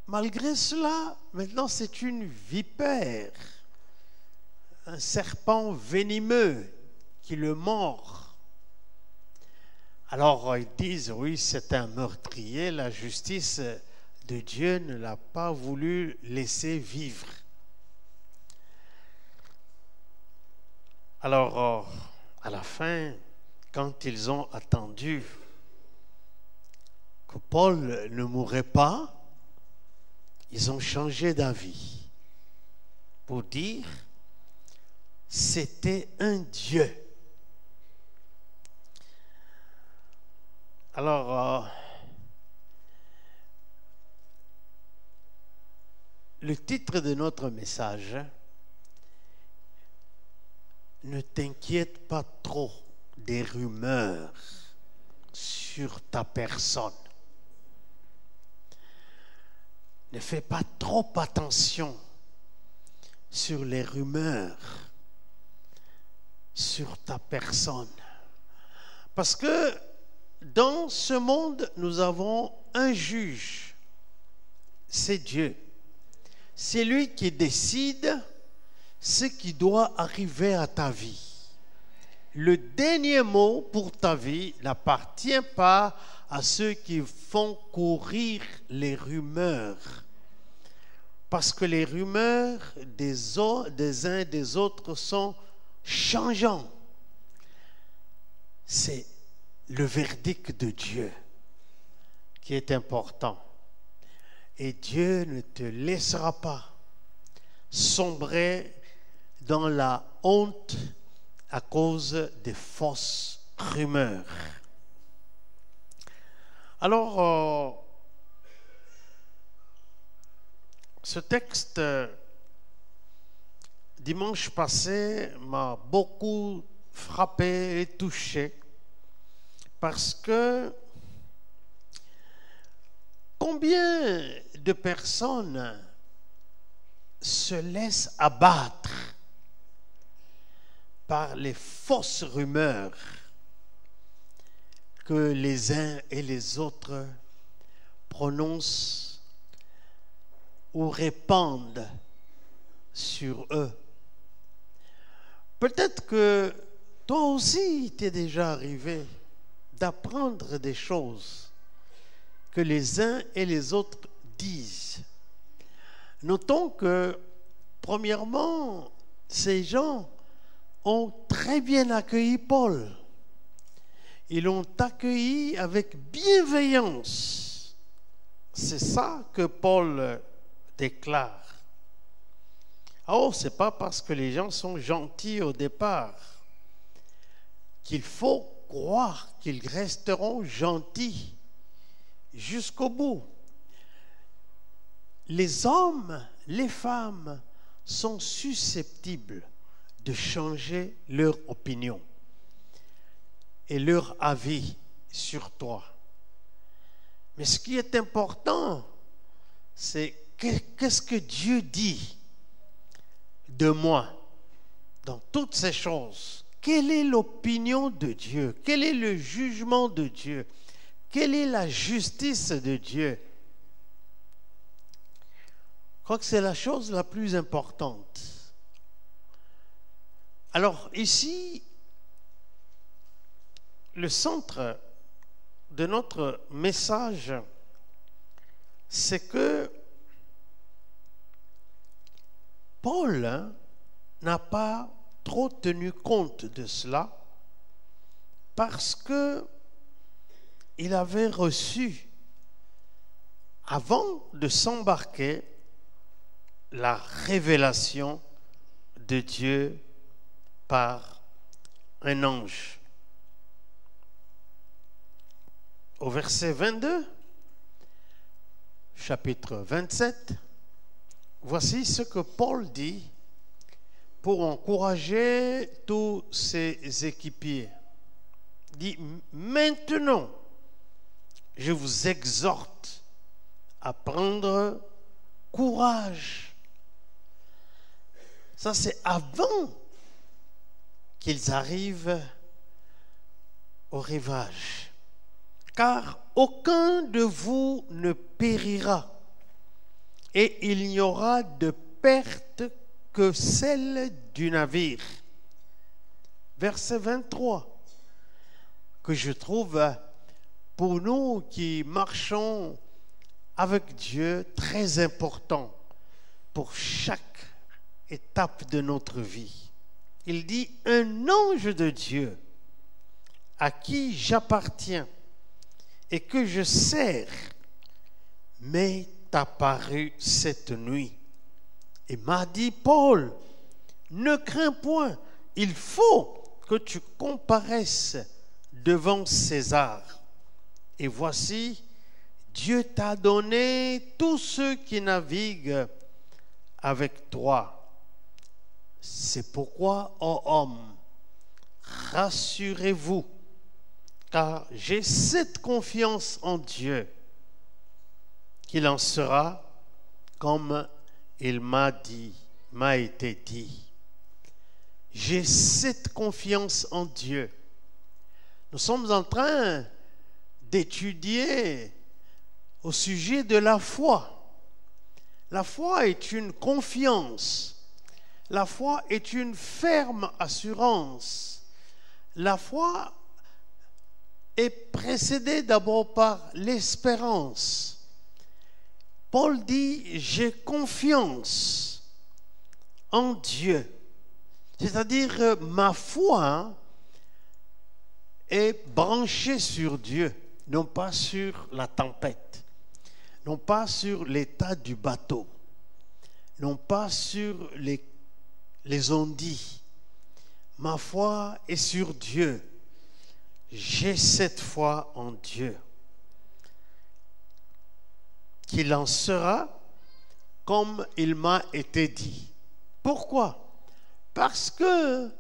malgré cela, maintenant c'est une vipère, un serpent venimeux qui le mord. Alors ils disent, oui, c'est un meurtrier, la justice de Dieu ne l'a pas voulu laisser vivre. Alors, à la fin, quand ils ont attendu que Paul ne mourrait pas, ils ont changé d'avis pour dire c'était un Dieu. Alors, le titre de notre message, ne t'inquiète pas trop des rumeurs sur ta personne. Ne fais pas trop attention sur les rumeurs sur ta personne. Parce que dans ce monde, nous avons un juge. C'est Dieu. C'est lui qui décide ce qui doit arriver à ta vie. Le dernier mot pour ta vie n'appartient pas à ceux qui font courir les rumeurs. Parce que les rumeurs des uns et des autres sont changeants. C'est le verdict de Dieu qui est important. Et Dieu ne te laissera pas sombrer dans la honte à cause des fausses rumeurs. Alors, ce texte, dimanche passé, m'a beaucoup frappé et touché parce que combien de personnes se laissent abattre par les fausses rumeurs que les uns et les autres prononcent ou répandent sur eux. Peut-être que toi aussi, il t'est déjà arrivé d'apprendre des choses que les uns et les autres disent. Notons que, premièrement, ces gens ont très bien accueilli Paul. Ils l'ont accueilli avec bienveillance. C'est ça que Paul déclare. Oh, ce n'est pas parce que les gens sont gentils au départ qu'il faut croire qu'ils resteront gentils jusqu'au bout. Les hommes, les femmes sont susceptibles de changer leur opinion et leur avis sur toi. Mais ce qui est important, c'est qu'est-ce que Dieu dit de moi dans toutes ces choses. Quelle est l'opinion de Dieu? Quel est le jugement de Dieu? Quelle est la justice de Dieu? Je crois que c'est la chose la plus importante. Alors ici, le centre de notre message, c'est que Paul n'a pas trop tenu compte de cela parce que il avait reçu, avant de s'embarquer, la révélation de Dieu par un ange. Au verset 22, chapitre 27 voici ce que Paul dit pour encourager tous ses équipiers. Il dit, maintenant, je vous exhorte à prendre courage. Ça, c'est avant qu'ils arrivent au rivage. Car aucun de vous ne périra, et il n'y aura de perte que celle du navire. Verset 23, que je trouve pour nous qui marchons avec Dieu très important pour chaque étape de notre vie. Il dit, un ange de Dieu à qui j'appartiens et que je sers m'est apparu cette nuit et m'a dit, Paul, ne crains point, il faut que tu comparaisses devant César. Et voici, Dieu t'a donné tous ceux qui naviguent avec toi. C'est pourquoi, ô homme, rassurez-vous, car j'ai cette confiance en Dieu qu'il en sera comme il m'a été dit. J'ai cette confiance en Dieu. Nous sommes en train d'étudier au sujet de la foi. La foi est une confiance. La foi est une ferme assurance. La foi est précédée d'abord par l'espérance. Paul dit, j'ai confiance en Dieu. C'est-à-dire, ma foi est branchée sur Dieu, non pas sur la tempête, non pas sur l'état du bateau, non pas sur les ondits. Ma foi est sur Dieu. J'ai cette foi en Dieu. Qu'il en sera comme il m'a été dit. Pourquoi? Parce que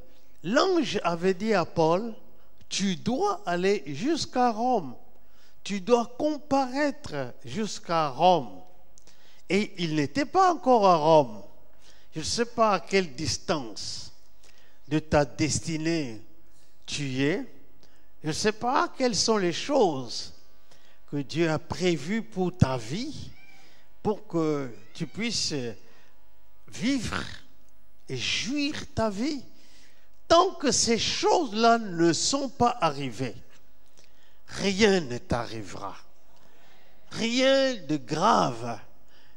l'ange avait dit à Paul, tu dois aller jusqu'à Rome. Tu dois comparaître jusqu'à Rome. Et il n'était pas encore à Rome. Je ne sais pas à quelle distance de ta destinée tu es. Je ne sais pas quelles sont les choses que Dieu a prévues pour ta vie, pour que tu puisses vivre et jouir ta vie. Tant que ces choses-là ne sont pas arrivées, rien ne t'arrivera. Rien de grave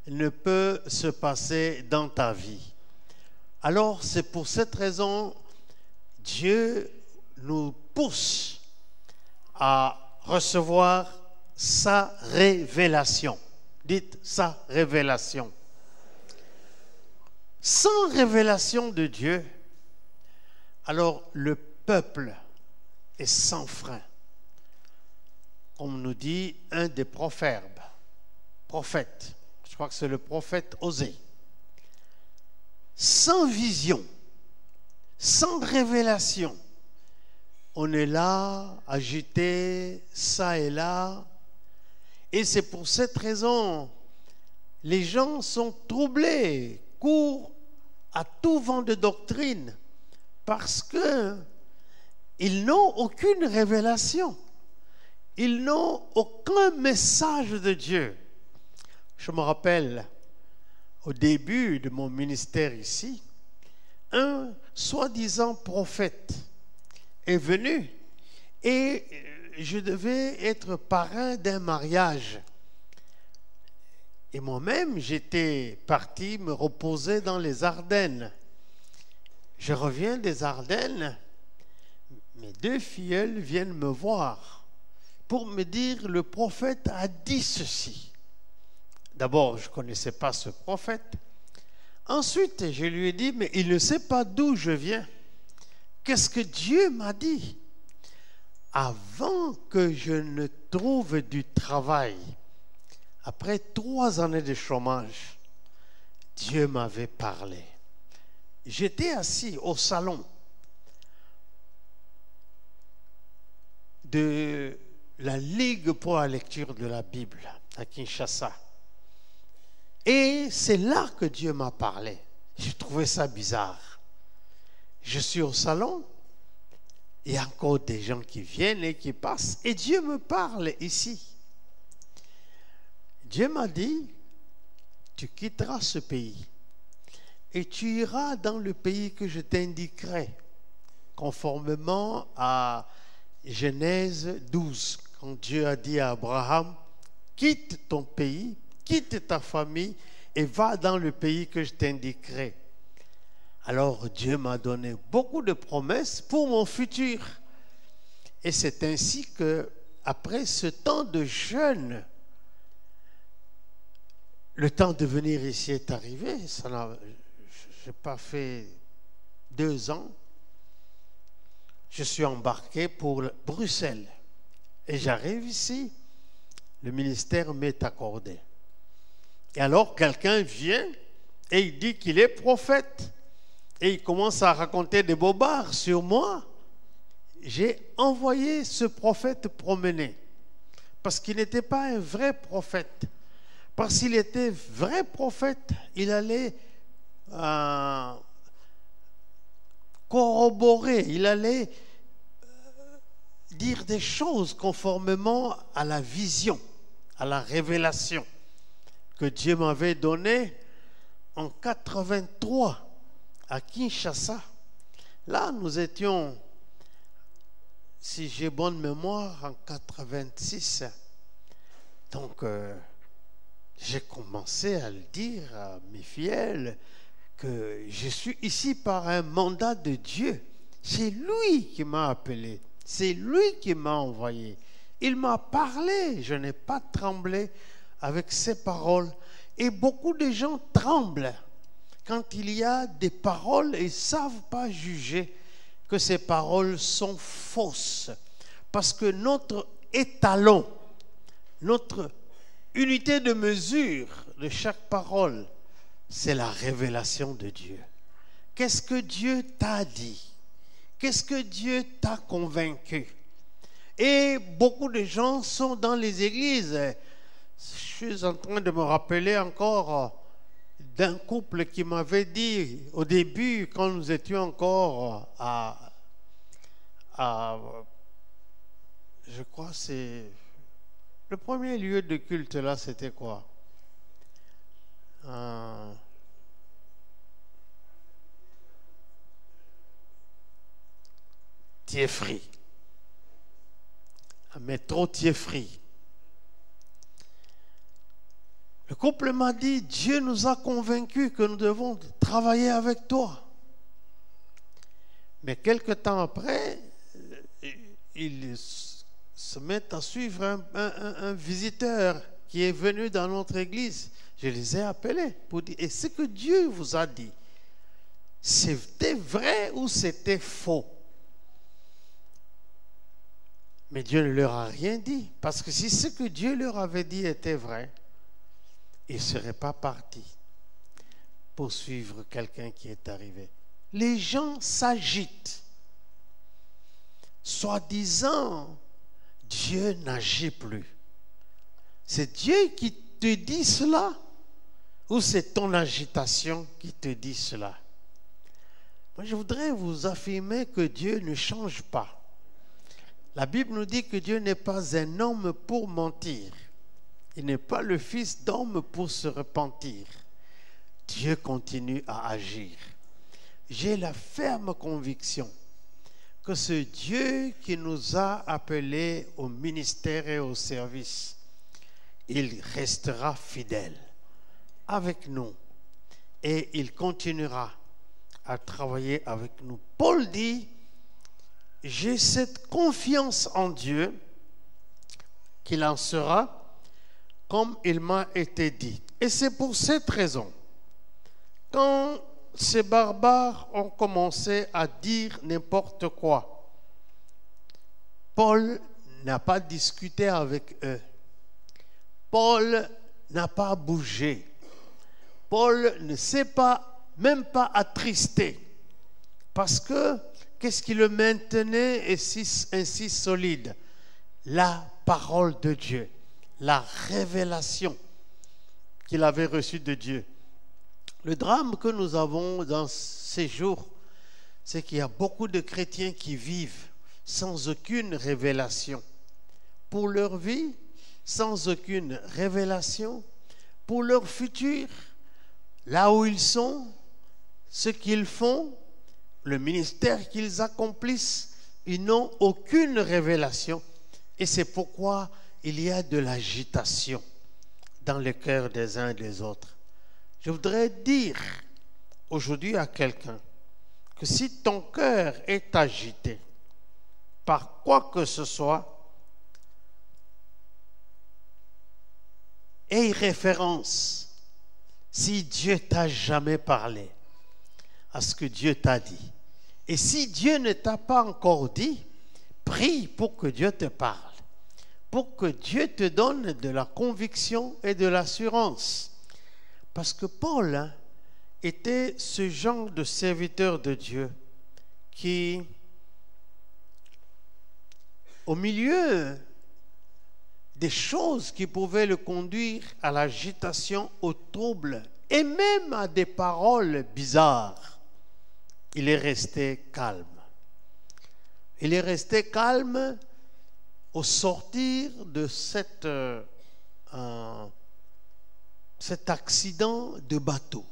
ne peut se passer dans ta vie. Alors, c'est pour cette raison, Dieu nous pousse à recevoir sa révélation. Dites sa révélation. Sans révélation de Dieu, alors le peuple est sans frein. Comme nous dit un des prophètes, je crois que c'est le prophète Osée. Sans vision, sans révélation, on est là, agité, ça et là. Et c'est pour cette raison, les gens sont troublés, courent à tout vent de doctrine, parce qu'ils n'ont aucune révélation. Ils n'ont aucun message de Dieu. Je me rappelle, au début de mon ministère ici, un soi-disant prophète est venu et je devais être parrain d'un mariage. Et moi-même, j'étais parti me reposer dans les Ardennes. Je reviens des Ardennes, mes deux filleuls viennent me voir pour me dire, le prophète a dit ceci. D'abord, je ne connaissais pas ce prophète. Ensuite, je lui ai dit, mais il ne sait pas d'où je viens. Qu'est-ce que Dieu m'a dit? Avant que je ne trouve du travail, après 3 années de chômage, Dieu m'avait parlé. J'étais assis au salon de la Ligue pour la lecture de la Bible à Kinshasa. Et c'est là que Dieu m'a parlé. J'ai trouvé ça bizarre. Je suis au salon, il y a encore des gens qui viennent et qui passent, et Dieu me parle ici. Dieu m'a dit, tu quitteras ce pays et tu iras dans le pays que je t'indiquerai, conformément à Genèse 12, quand Dieu a dit à Abraham, quitte ton pays, quitte ta famille et va dans le pays que je t'indiquerai. Alors Dieu m'a donné beaucoup de promesses pour mon futur. Et c'est ainsi que, après ce temps de jeûne, le temps de venir ici est arrivé. Je n'ai pas fait 2 ans. Je suis embarqué pour Bruxelles. Et j'arrive ici. Le ministère m'est accordé. Et alors quelqu'un vient et il dit qu'il est prophète. Et il commence à raconter des bobards sur moi. J'ai envoyé ce prophète promener. Parce qu'il n'était pas un vrai prophète. Parce qu'il était vrai prophète, il allait corroborer, il allait dire des choses conformément à la vision, à la révélation que Dieu m'avait donnée en 83 à Kinshasa. Là, nous étions, si j'ai bonne mémoire, en 86. Donc, j'ai commencé à le dire à mes fidèles que je suis ici par un mandat de Dieu. C'est lui qui m'a appelé. C'est lui qui m'a envoyé. Il m'a parlé. Je n'ai pas tremblé avec ses paroles. Et beaucoup de gens tremblent quand il y a des paroles et ne savent pas juger que ces paroles sont fausses. Parce que notre étalon, notre unité de mesure de chaque parole, c'est la révélation de Dieu. Qu'est-ce que Dieu t'a dit? Qu'est-ce que Dieu t'a convaincu? Et beaucoup de gens sont dans les églises. Je suis en train de me rappeler encore d'un couple qui m'avait dit au début, quand nous étions encore je crois c'est le premier lieu de culte là, c'était quoi? Thieffry. Un métro Thieffry. Le couple m'a dit, Dieu nous a convaincus que nous devons travailler avec toi. Mais quelque temps après, ils se mettent à suivre un visiteur qui est venu dans notre église. Je les ai appelés pour dire, et ce que Dieu vous a dit, c'était vrai ou c'était faux? Mais Dieu ne leur a rien dit. Parce que si ce que Dieu leur avait dit était vrai, ils ne seraient pas partis pour suivre quelqu'un qui est arrivé. Les gens s'agitent. Soi-disant, Dieu n'agit plus. C'est Dieu qui te dit cela ou c'est ton agitation qui te dit cela? Moi, je voudrais vous affirmer que Dieu ne change pas. La Bible nous dit que Dieu n'est pas un homme pour mentir. Il n'est pas le fils d'homme pour se repentir. Dieu continue à agir. J'ai la ferme conviction que ce Dieu qui nous a appelés au ministère et au service, il restera fidèle avec nous et il continuera à travailler avec nous. Paul dit, j'ai cette confiance en Dieu qu'il en sera comme il m'a été dit. Et c'est pour cette raison, quand ces barbares ont commencé à dire n'importe quoi, Paul n'a pas discuté avec eux. Paul n'a pas bougé. Paul ne s'est même pas attristé. Parce que, qu'est-ce qui le maintenait ainsi solide? La parole de Dieu, la révélation qu'il avait reçue de Dieu. Le drame que nous avons dans ces jours, c'est qu'il y a beaucoup de chrétiens qui vivent sans aucune révélation pour leur vie, sans aucune révélation pour leur futur, là où ils sont, ce qu'ils font, le ministère qu'ils accomplissent. Ils n'ont aucune révélation et c'est pourquoi il y a de l'agitation dans le cœur des uns et des autres. Je voudrais dire aujourd'hui à quelqu'un que si ton cœur est agité par quoi que ce soit, aie référence, si Dieu t'a jamais parlé, à ce que Dieu t'a dit. Et si Dieu ne t'a pas encore dit, prie pour que Dieu te parle, pour que Dieu te donne de la conviction et de l'assurance. Parce que Paul était ce genre de serviteur de Dieu qui, au milieu des choses qui pouvaient le conduire à l'agitation, au trouble et même à des paroles bizarres, il est resté calme. Il est resté calme au sortir de cet accident de bateau.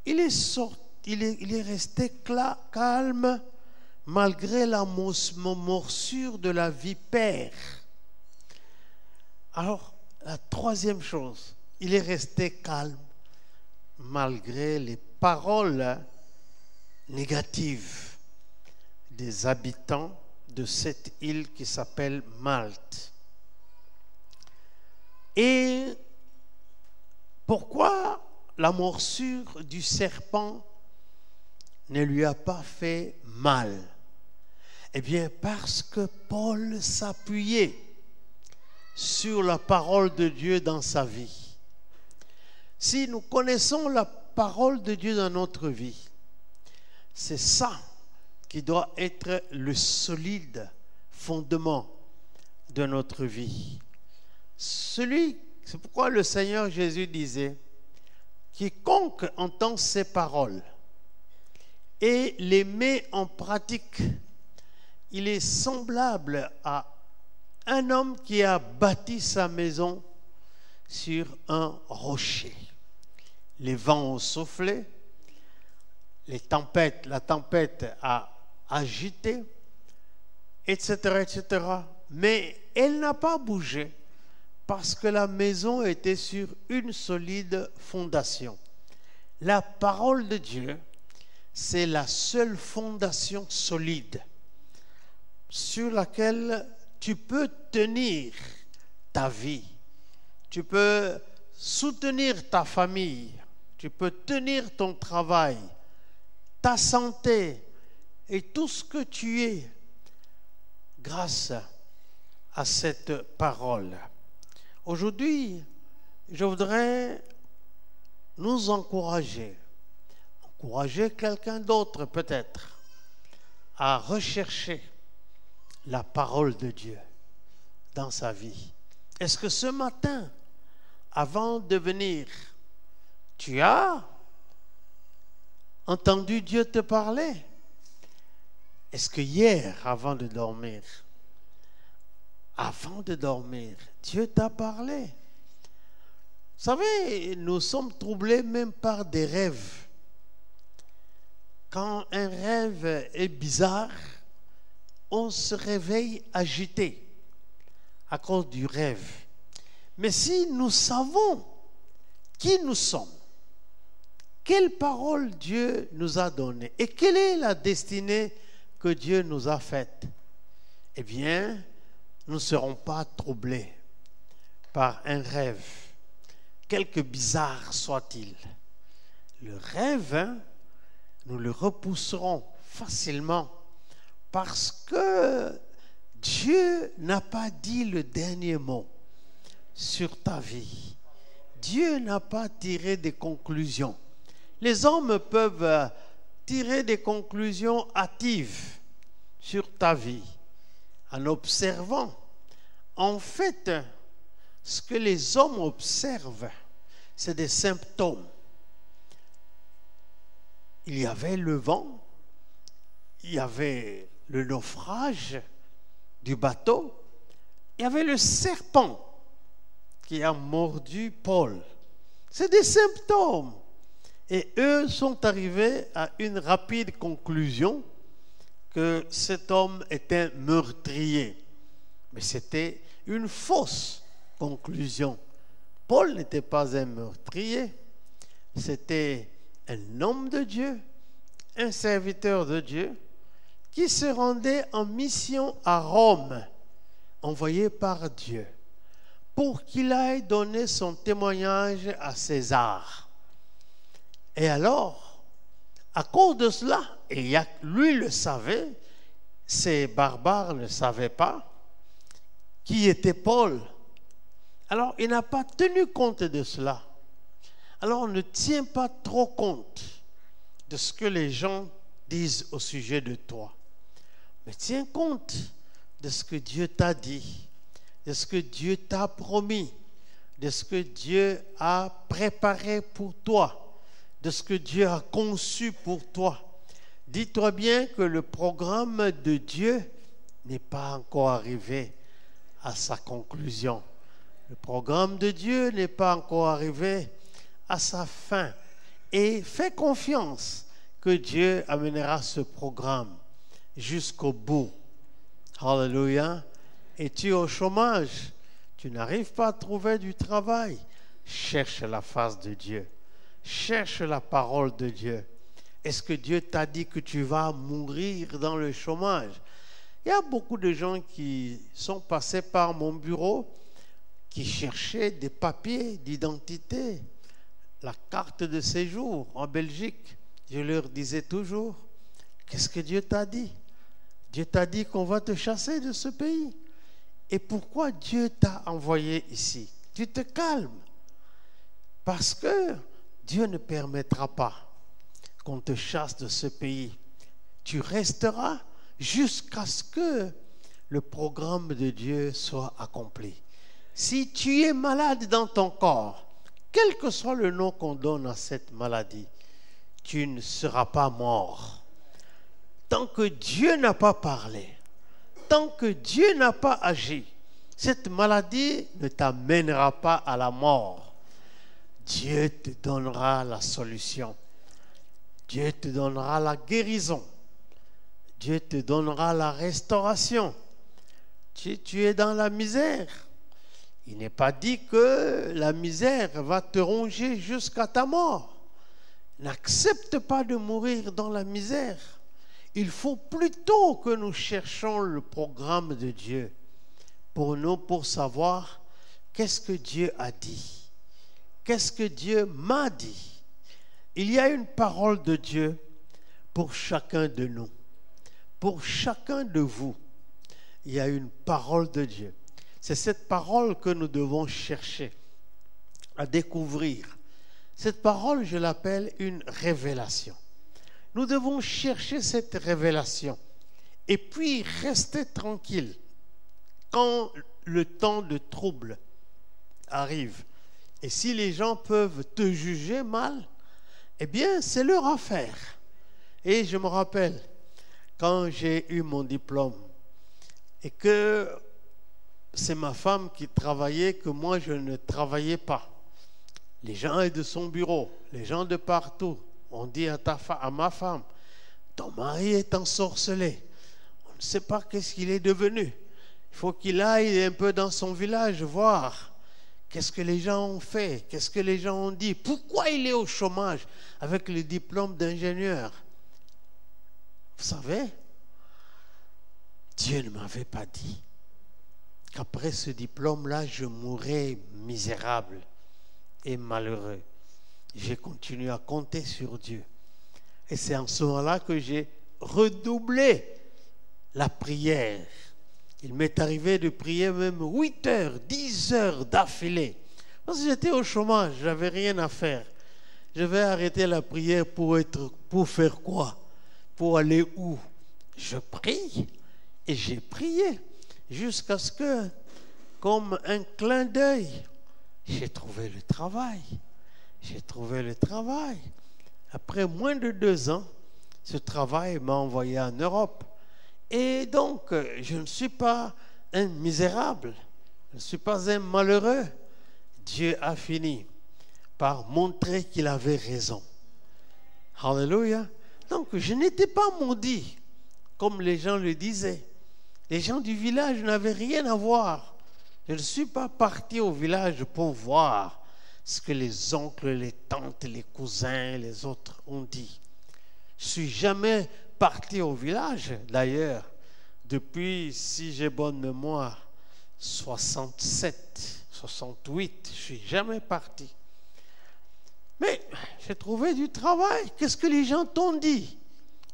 Il est resté calme malgré la morsure de la vipère. Alors, la troisième chose, il est resté calme malgré les paroles négatives des habitants de cette île qui s'appelle Malte. Et pourquoi la morsure du serpent ne lui a pas fait mal? Eh bien, parce que Paul s'appuyait sur la parole de Dieu dans sa vie. Si nous connaissons la parole de Dieu dans notre vie, c'est ça qui doit être le solide fondement de notre vie. C'est pourquoi le Seigneur Jésus disait: quiconque entend ces paroles et les met en pratique, il est semblable à un homme qui a bâti sa maison sur un rocher. Les vents ont soufflé, la tempête a agité, etc., etc. Mais elle n'a pas bougé parce que la maison était sur une solide fondation. La parole de Dieu, c'est la seule fondation solide sur laquelle tu peux tenir ta vie, tu peux soutenir ta famille, tu peux tenir ton travail, ta santé et tout ce que tu es grâce à cette parole. Aujourd'hui, je voudrais nous encourager quelqu'un d'autre peut-être à rechercher la parole de Dieu dans sa vie. Est-ce que ce matin, avant de venir, tu as entendu Dieu te parler? Est-ce que hier, avant de dormir, Dieu t'a parlé? Vous savez, nous sommes troublés même par des rêves. Quand un rêve est bizarre, on se réveille agité à cause du rêve. Mais si nous savons qui nous sommes, quelle parole Dieu nous a donnée et quelle est la destinée que Dieu nous a faite, eh bien, nous ne serons pas troublés par un rêve, quelque bizarre soit-il. Le rêve, nous le repousserons facilement parce que Dieu n'a pas dit le dernier mot sur ta vie. Dieu n'a pas tiré des conclusions. Les hommes peuvent tirer des conclusions hâtives sur ta vie en observant. En fait, ce que les hommes observent, c'est des symptômes. Il y avait le vent, il y avait le naufrage du bateau, il y avait le serpent qui a mordu Paul. C'est des symptômes. Et eux sont arrivés à une rapide conclusion que cet homme était meurtrier. Mais c'était une fausse conclusion. Paul n'était pas un meurtrier. C'était un homme de Dieu, un serviteur de Dieu, qui se rendait en mission à Rome, envoyé par Dieu, pour qu'il aille donner son témoignage à César. Et alors, à cause de cela, et lui le savait, ces barbares ne savaient pas qui était Paul. Alors, il n'a pas tenu compte de cela. Alors, ne tiens pas trop compte de ce que les gens disent au sujet de toi. Mais tiens compte de ce que Dieu t'a dit, de ce que Dieu t'a promis, de ce que Dieu a préparé pour toi, de ce que Dieu a conçu pour toi. Dis-toi bien que le programme de Dieu n'est pas encore arrivé à sa conclusion. Le programme de Dieu n'est pas encore arrivé à sa fin. Et fais confiance que Dieu amènera ce programme jusqu'au bout. Alléluia. Et tu es au chômage, tu n'arrives pas à trouver du travail. Cherche la face de Dieu. Cherche la parole de Dieu. Est-ce que Dieu t'a dit que tu vas mourir dans le chômage? Il y a beaucoup de gens qui sont passés par mon bureau qui cherchaient des papiers d'identité, la carte de séjour en Belgique. Je leur disais toujours, qu'est-ce que Dieu t'a dit? Dieu t'a dit qu'on va te chasser de ce pays. Et pourquoi Dieu t'a envoyé ici? Tu te calmes. Parce que Dieu ne permettra pas qu'on te chasse de ce pays. Tu resteras jusqu'à ce que le programme de Dieu soit accompli. Si tu es malade dans ton corps, quel que soit le nom qu'on donne à cette maladie, tu ne seras pas mort. Tant que Dieu n'a pas parlé, tant que Dieu n'a pas agi, cette maladie ne t'amènera pas à la mort. Dieu te donnera la solution. Dieu te donnera la guérison. Dieu te donnera la restauration. Tu es dans la misère. Il n'est pas dit que la misère va te ronger jusqu'à ta mort. N'accepte pas de mourir dans la misère. Il faut plutôt que nous cherchions le programme de Dieu pour nous, pour savoir qu'est-ce que Dieu a dit. Qu'est-ce que Dieu m'a dit? Il y a une parole de Dieu pour chacun de nous. Pour chacun de vous, il y a une parole de Dieu. C'est cette parole que nous devons chercher à découvrir. Cette parole, je l'appelle une révélation. Nous devons chercher cette révélation et puis rester tranquille quand le temps de trouble arrive. Et si les gens peuvent te juger mal, eh bien, c'est leur affaire. Et je me rappelle, quand j'ai eu mon diplôme et que c'est ma femme qui travaillait, que moi je ne travaillais pas. Les gens de son bureau, les gens de partout, on dit à ma femme, ton mari est ensorcelé. On ne sait pas qu'est-ce qu'il est devenu. Il faut qu'il aille un peu dans son village voir qu'est-ce que les gens ont fait, qu'est-ce que les gens ont dit, pourquoi il est au chômage avec le diplôme d'ingénieur. Vous savez, Dieu ne m'avait pas dit qu'après ce diplôme-là, je mourrais misérable et malheureux. J'ai continué à compter sur Dieu. Et c'est en ce moment-là que j'ai redoublé la prière. Il m'est arrivé de prier même 8 heures, 10 heures d'affilée Parce que j'étais au chômage, je n'avais rien à faire. Je vais arrêter la prière pour faire quoi? Pour aller où? Je prie. Et j'ai prié jusqu'à ce que, comme un clin d'œil, j'ai trouvé le travail. J'ai trouvé le travail. Après moins de 2 ans, ce travail m'a envoyé en Europe. Et donc, je ne suis pas un misérable. Je ne suis pas un malheureux. Dieu a fini par montrer qu'il avait raison. Alléluia. Donc, je n'étais pas maudit, comme les gens le disaient. Les gens du village n'avaient rien à voir. Je ne suis pas parti au village pour voir ce que les oncles, les tantes, les cousins, les autres ont dit. Je ne suis jamais parti au village, d'ailleurs, depuis, si j'ai bonne mémoire, 67, 68, je ne suis jamais parti. Mais j'ai trouvé du travail. Qu'est-ce que les gens t'ont dit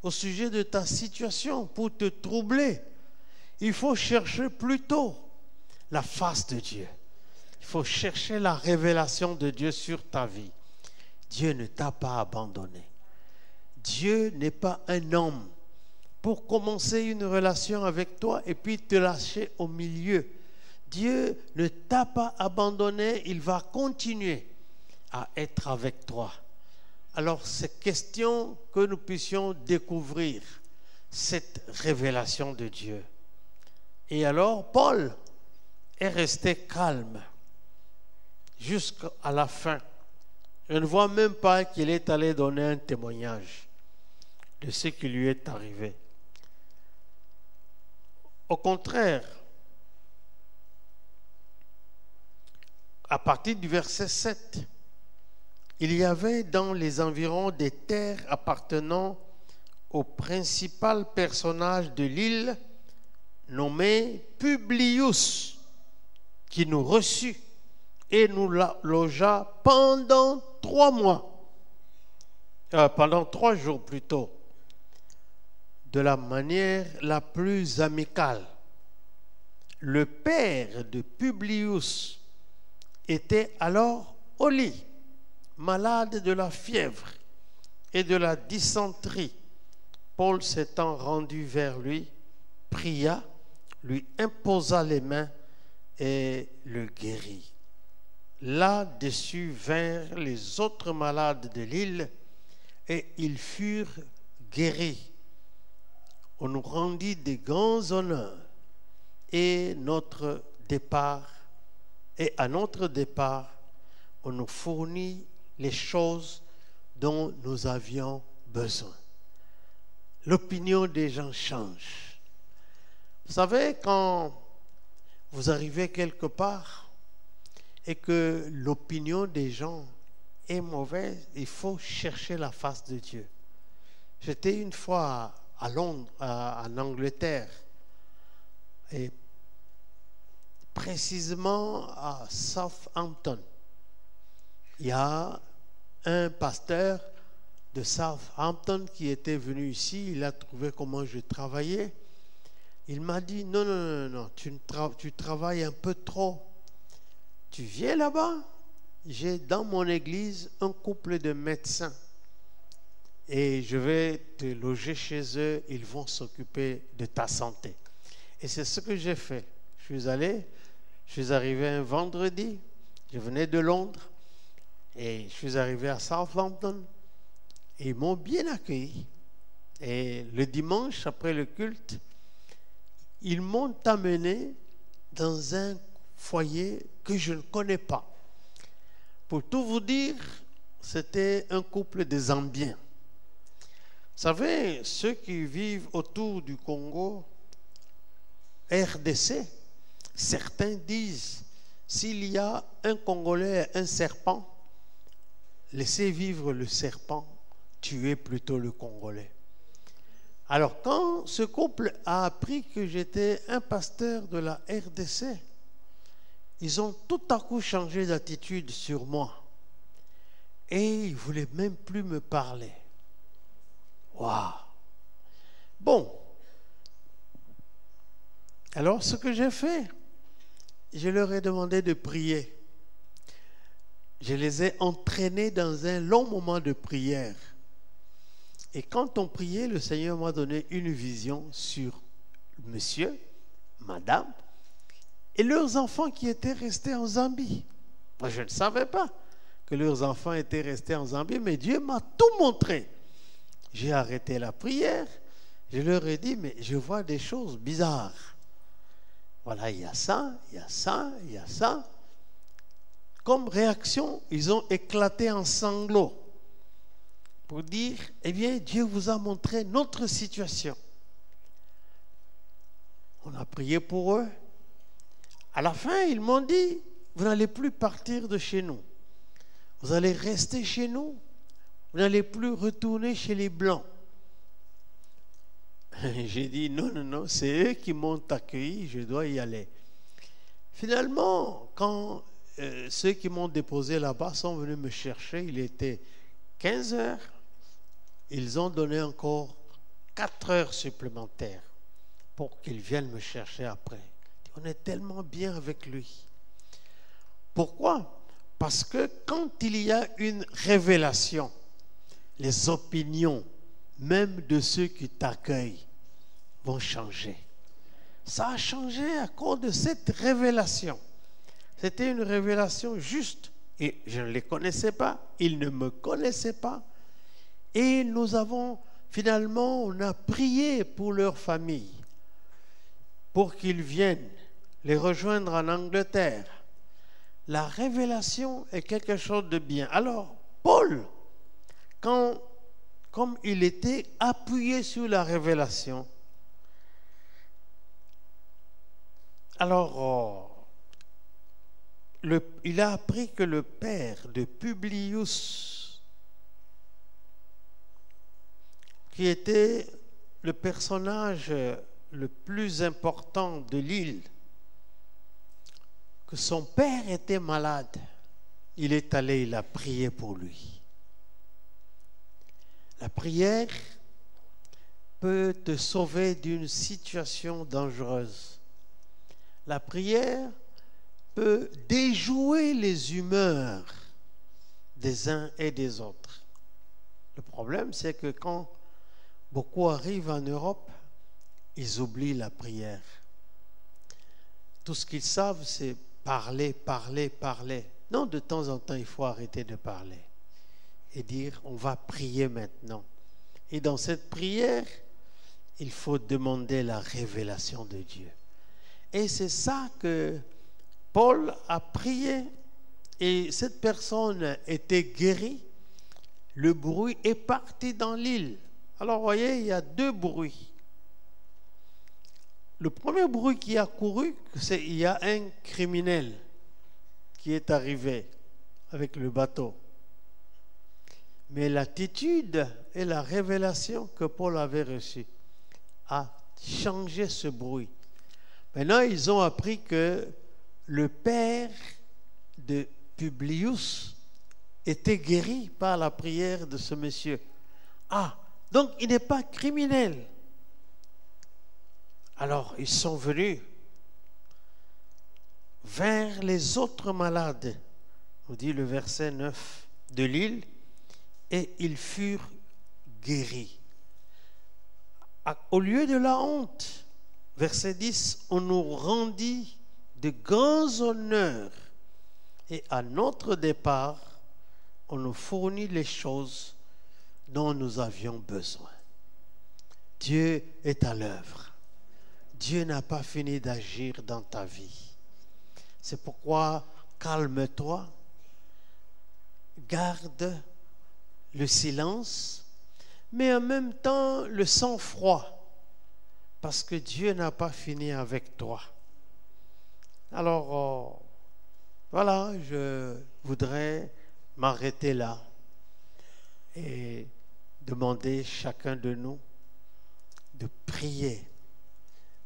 au sujet de ta situation pour te troubler? Il faut chercher plutôt la face de Dieu. Il faut chercher la révélation de Dieu sur ta vie. Dieu ne t'a pas abandonné. Dieu n'est pas un homme pour commencer une relation avec toi et puis te lâcher au milieu. Dieu ne t'a pas abandonné, il va continuer à être avec toi. Alors, c'est question que nous puissions découvrir cette révélation de Dieu. Et alors, Paul est resté calme jusqu'à la fin. Je ne vois même pas qu'il est allé donner un témoignage de ce qui lui est arrivé. Au contraire, à partir du verset 7, il y avait dans les environs des terres appartenant au principal personnage de l'île, nommé Publius, qui nous reçut et nous logea pendant 3 mois, pendant 3 jours plutôt, de la manière la plus amicale. Le père de Publius était alors au lit, malade de la fièvre et de la dysenterie. Paul s'étant rendu vers lui, pria, lui imposa les mains et le guérit. Là-dessus vinrent les autres malades de l'île et ils furent guéris. On nous rendit de grands honneurs et à notre départ, on nous fournit les choses dont nous avions besoin. L'opinion des gens change. Vous savez, quand vous arrivez quelque part et que l'opinion des gens est mauvaise, il faut chercher la face de Dieu. J'étais une fois à Londres, en Angleterre, et précisément à Southampton. Il y a un pasteur de Southampton qui était venu ici, il a trouvé comment je travaillais. Il m'a dit, non, tu travailles un peu trop. Tu viens là-bas, j'ai dans mon église un couple de médecins et je vais te loger chez eux, ils vont s'occuper de ta santé. Et c'est ce que j'ai fait. Je suis arrivé un vendredi, je venais de Londres et je suis arrivé à Southampton et ils m'ont bien accueilli. Et le dimanche, après le culte, ils m'ont amené dans un foyer que je ne connais pas. Pour tout vous dire, c'était un couple de Zambiens. Vous savez, ceux qui vivent autour du Congo, RDC, certains disent, s'il y a un Congolais et un serpent, laissez vivre le serpent, tuez plutôt le Congolais. Alors, quand ce couple a appris que j'étais un pasteur de la RDC, ils ont tout à coup changé d'attitude sur moi. Et ils ne voulaient même plus me parler. Waouh! Bon. Alors, ce que j'ai fait, je leur ai demandé de prier. je les ai entraînés dans un long moment de prière. Et quand on priait, le Seigneur m'a donné une vision sur monsieur, madame et leurs enfants qui étaient restés en Zambie. Moi, je ne savais pas que leurs enfants étaient restés en Zambie, mais Dieu m'a tout montré. J'ai arrêté la prière. Je leur ai dit, mais je vois des choses bizarres. Voilà, il y a ça, il y a ça, il y a ça. Comme réaction, ils ont éclaté en sanglots pour dire, eh bien, Dieu vous a montré notre situation. On a prié pour eux. À la fin, ils m'ont dit, vous n'allez plus partir de chez nous. Vous allez rester chez nous. Vous n'allez plus retourner chez les Blancs. J'ai dit, non, non, non, c'est eux qui m'ont accueilli, je dois y aller. Finalement, quand ceux qui m'ont déposé là-bas sont venus me chercher, il était 15 heures. Ils ont donné encore 4 heures supplémentaires pour qu'ils viennent me chercher après. On est tellement bien avec lui. Pourquoi? Parce que quand il y a une révélation, les opinions, même de ceux qui t'accueillent, vont changer. Ça a changé à cause de cette révélation. C'était une révélation juste. Et je ne les connaissais pas, ils ne me connaissaient pas. Et nous avons, finalement, on a prié pour leur famille, pour qu'ils viennent les rejoindre en Angleterre. La révélation est quelque chose de bien. Alors, Paul, comme il était appuyé sur la révélation, alors il a appris que le père de Publius, qui était le personnage le plus important de l'île, que son père était malade. Il est allé, il a prié pour lui. La prière peut te sauver d'une situation dangereuse. La prière peut déjouer les humeurs des uns et des autres. Le problème, c'est que quand beaucoup arrivent en Europe, ils oublient la prière. Tout ce qu'ils savent, c'est parler, parler, parler. Non, de temps en temps, il faut arrêter de parler et dire, on va prier maintenant. Et dans cette prière, il faut demander la révélation de Dieu. Et c'est ça que Paul a prié. Et cette personne était guérie. Le bruit est parti dans l'île. Alors, vous voyez, il y a 2 bruits. Le premier bruit qui a couru, c'est qu'il y a un criminel qui est arrivé avec le bateau. Mais l'attitude et la révélation que Paul avait reçue a changé ce bruit. Maintenant, ils ont appris que le père de Publius était guéri par la prière de ce monsieur. Ah, donc il n'est pas criminel. Alors, ils sont venus vers les autres malades, nous dit le verset 9 de l'île, et ils furent guéris. Au lieu de la honte, verset 10, on nous rendit de grands honneurs, et à notre départ, on nous fournit les choses dont nous avions besoin. Dieu est à l'œuvre. Dieu n'a pas fini d'agir dans ta vie. C'est pourquoi calme-toi, garde le silence, mais en même temps le sang-froid, parce que Dieu n'a pas fini avec toi. Alors, voilà, je voudrais m'arrêter là et demander chacun de nous de prier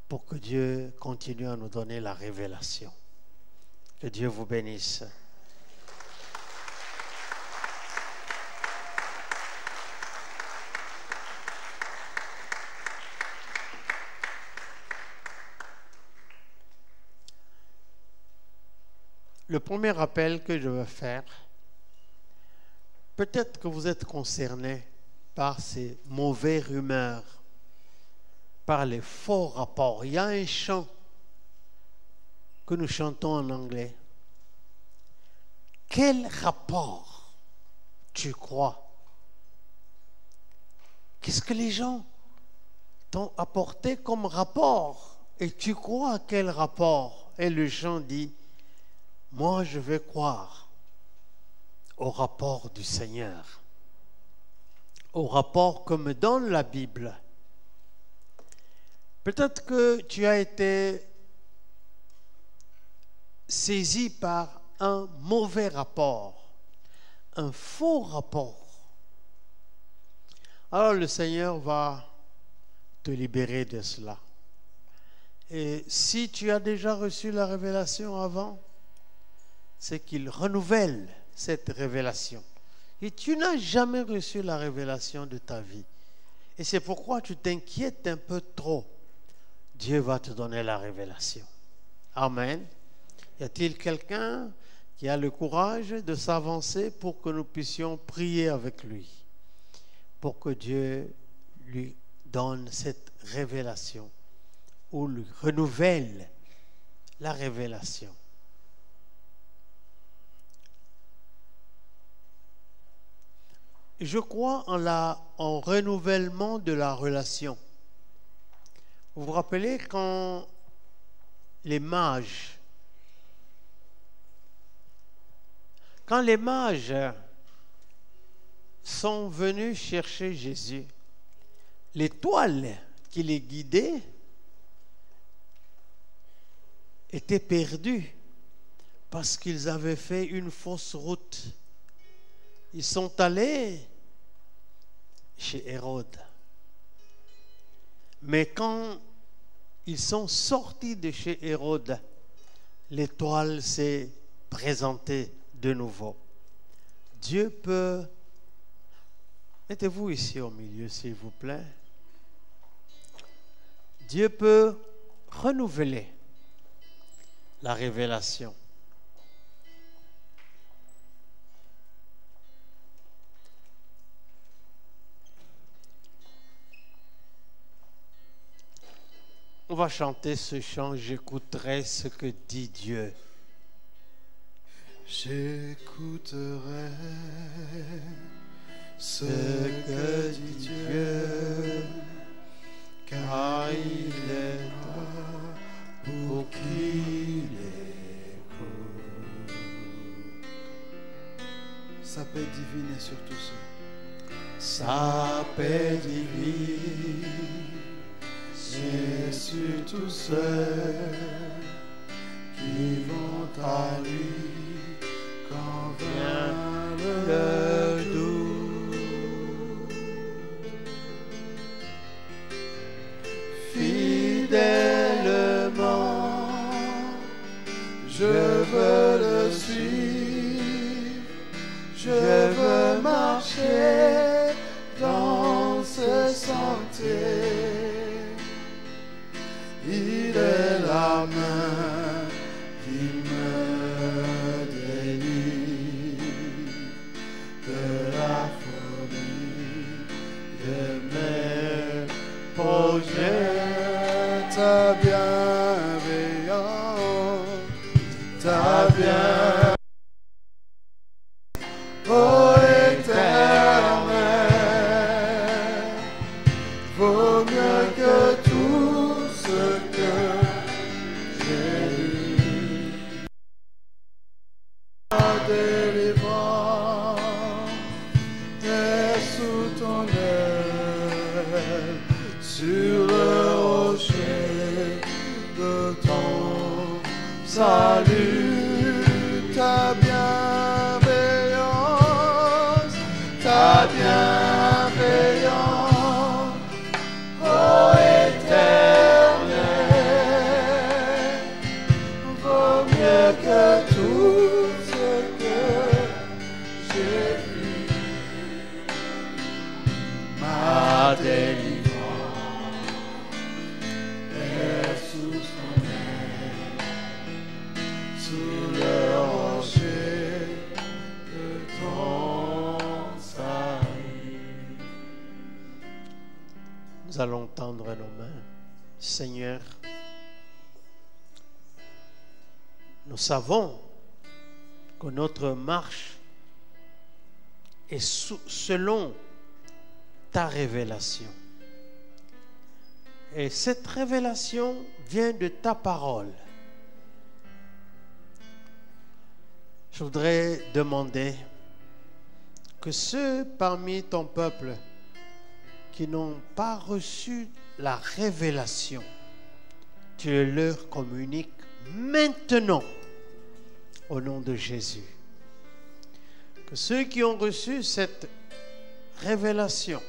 pour que Dieu continue à nous donner la révélation. Que Dieu vous bénisse. Le premier appel que je veux faire, Peut-être que vous êtes concerné par ces mauvaises rumeurs, par les faux rapports. Il y a un chant que nous chantons en anglais. Quel rapport tu crois? Qu'est-ce que les gens t'ont apporté comme rapport? Et tu crois à quel rapport? Et le chant dit, moi je vais croire au rapport du Seigneur, au rapport que me donne la Bible. Peut-être que tu as été saisi par un mauvais rapport, un faux rapport. Alors le Seigneur va te libérer de cela. Et si tu as déjà reçu la révélation avant, c'est qu'il renouvelle cette révélation. Et tu n'as jamais reçu la révélation de ta vie. Et c'est pourquoi tu t'inquiètes un peu trop. Dieu va te donner la révélation. Amen. Y a-t-il quelqu'un qui a le courage de s'avancer pour que nous puissions prier avec lui, pour que Dieu lui donne cette révélation ou lui renouvelle la révélation? Je crois en renouvellement de la relation. Vous vous rappelez quand les mages sont venus chercher Jésus, l'étoile qui les guidait était perdue parce qu'ils avaient fait une fausse route. Ils sont allés chez Hérode. Mais quand ils sont sortis de chez Hérode, l'étoile s'est présentée de nouveau. Dieu peut... Mettez-vous ici au milieu, s'il vous plaît. Dieu peut renouveler la révélation. On va chanter ce chant, j'écouterai ce que dit Dieu. J'écouterai ce que dit Dieu, car il est là pour qu'il écoute. Sa paix divine est sur tous ceux. Sa paix divine est sur tous ceux qui vont à lui quand vient le doute. Fidèlement, je veux le suivre, je veux marcher dans ce sentier. Il est la main qui me délivre de la folie de mes projets. Ta bienveillance, ta bienveillance, ô Éternel, vaut mieux que tout ce que j'ai lu. La délivrance est sous ton aile, sur le rocher de ton salut. Ta bienveillance, ta bienveillance, ô Éternel, vaut mieux que tout ce que j'ai vu. Ma délivrance est sous son aile, sous le rocher de ton Nous allons tendre nos mains. Seigneur, nous savons que notre marche est selon ta révélation. Et cette révélation vient de ta parole. Je voudrais demander que ceux parmi ton peuple qui n'ont pas reçu la révélation, tu le leur communiques maintenant au nom de Jésus. Que ceux qui ont reçu cette révélation,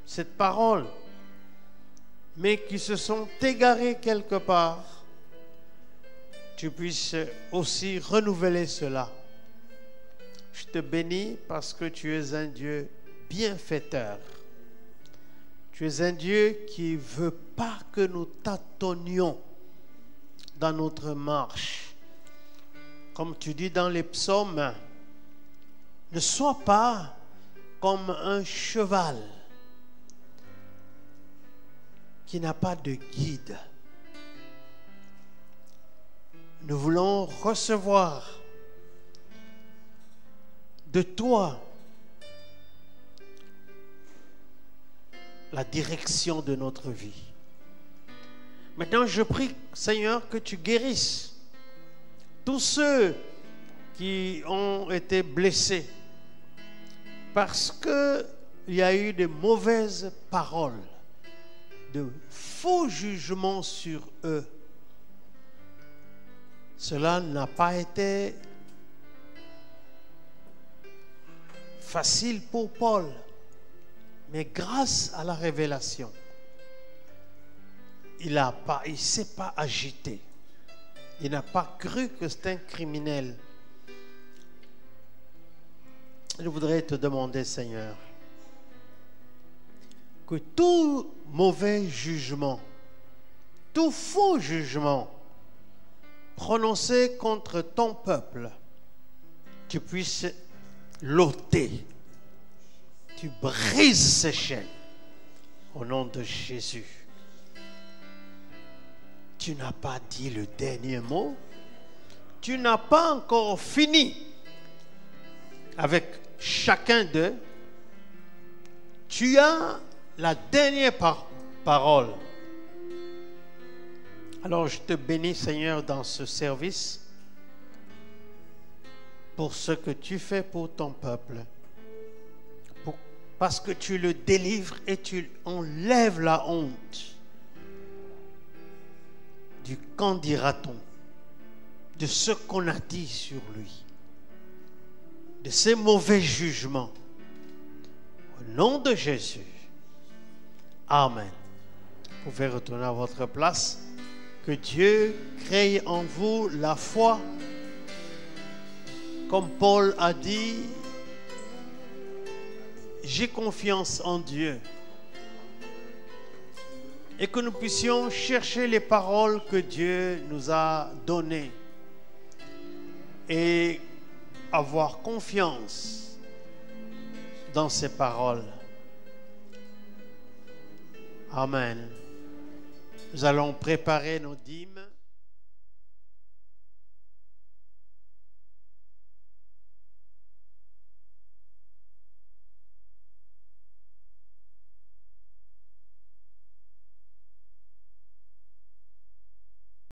cette parole, mais qui se sont égarés quelque part, tu puisses aussi renouveler cela. Je te bénis parce que tu es un Dieu bienfaiteur. Tu es un Dieu qui ne veut pas que nous tâtonnions dans notre marche. Comme tu dis dans les psaumes, ne sois pas comme un cheval qui n'a pas de guide. Nous voulons recevoir de toi la direction de notre vie. Maintenant, je prie, Seigneur, que tu guérisses tous ceux qui ont été blessés parce qu'il y a eu de mauvaises paroles, de faux jugements sur eux. Cela n'a pas été facile pour Paul, mais grâce à la révélation, il ne s'est pas agité. Il n'a pas cru que c'est un criminel. Je voudrais te demander, Seigneur, que tout mauvais jugement, tout faux jugement prononcé contre ton peuple, tu puisses l'ôter. Tu brises ces chaînes au nom de Jésus. Tu n'as pas dit le dernier mot. Tu n'as pas encore fini avec chacun d'eux. Tu as la dernière parole. Alors je te bénis, Seigneur, dans ce service pour ce que tu fais pour ton peuple. Parce que tu le délivres et tu enlèves la honte du qu'en dira-t-on, de ce qu'on a dit sur lui, de ces mauvais jugements. Au nom de Jésus. Amen. Vous pouvez retourner à votre place. Que Dieu crée en vous la foi. Comme Paul a dit, j'ai confiance en Dieu. Et que nous puissions chercher les paroles que Dieu nous a données et avoir confiance dans ces paroles. Amen. Nous allons préparer nos dîmes.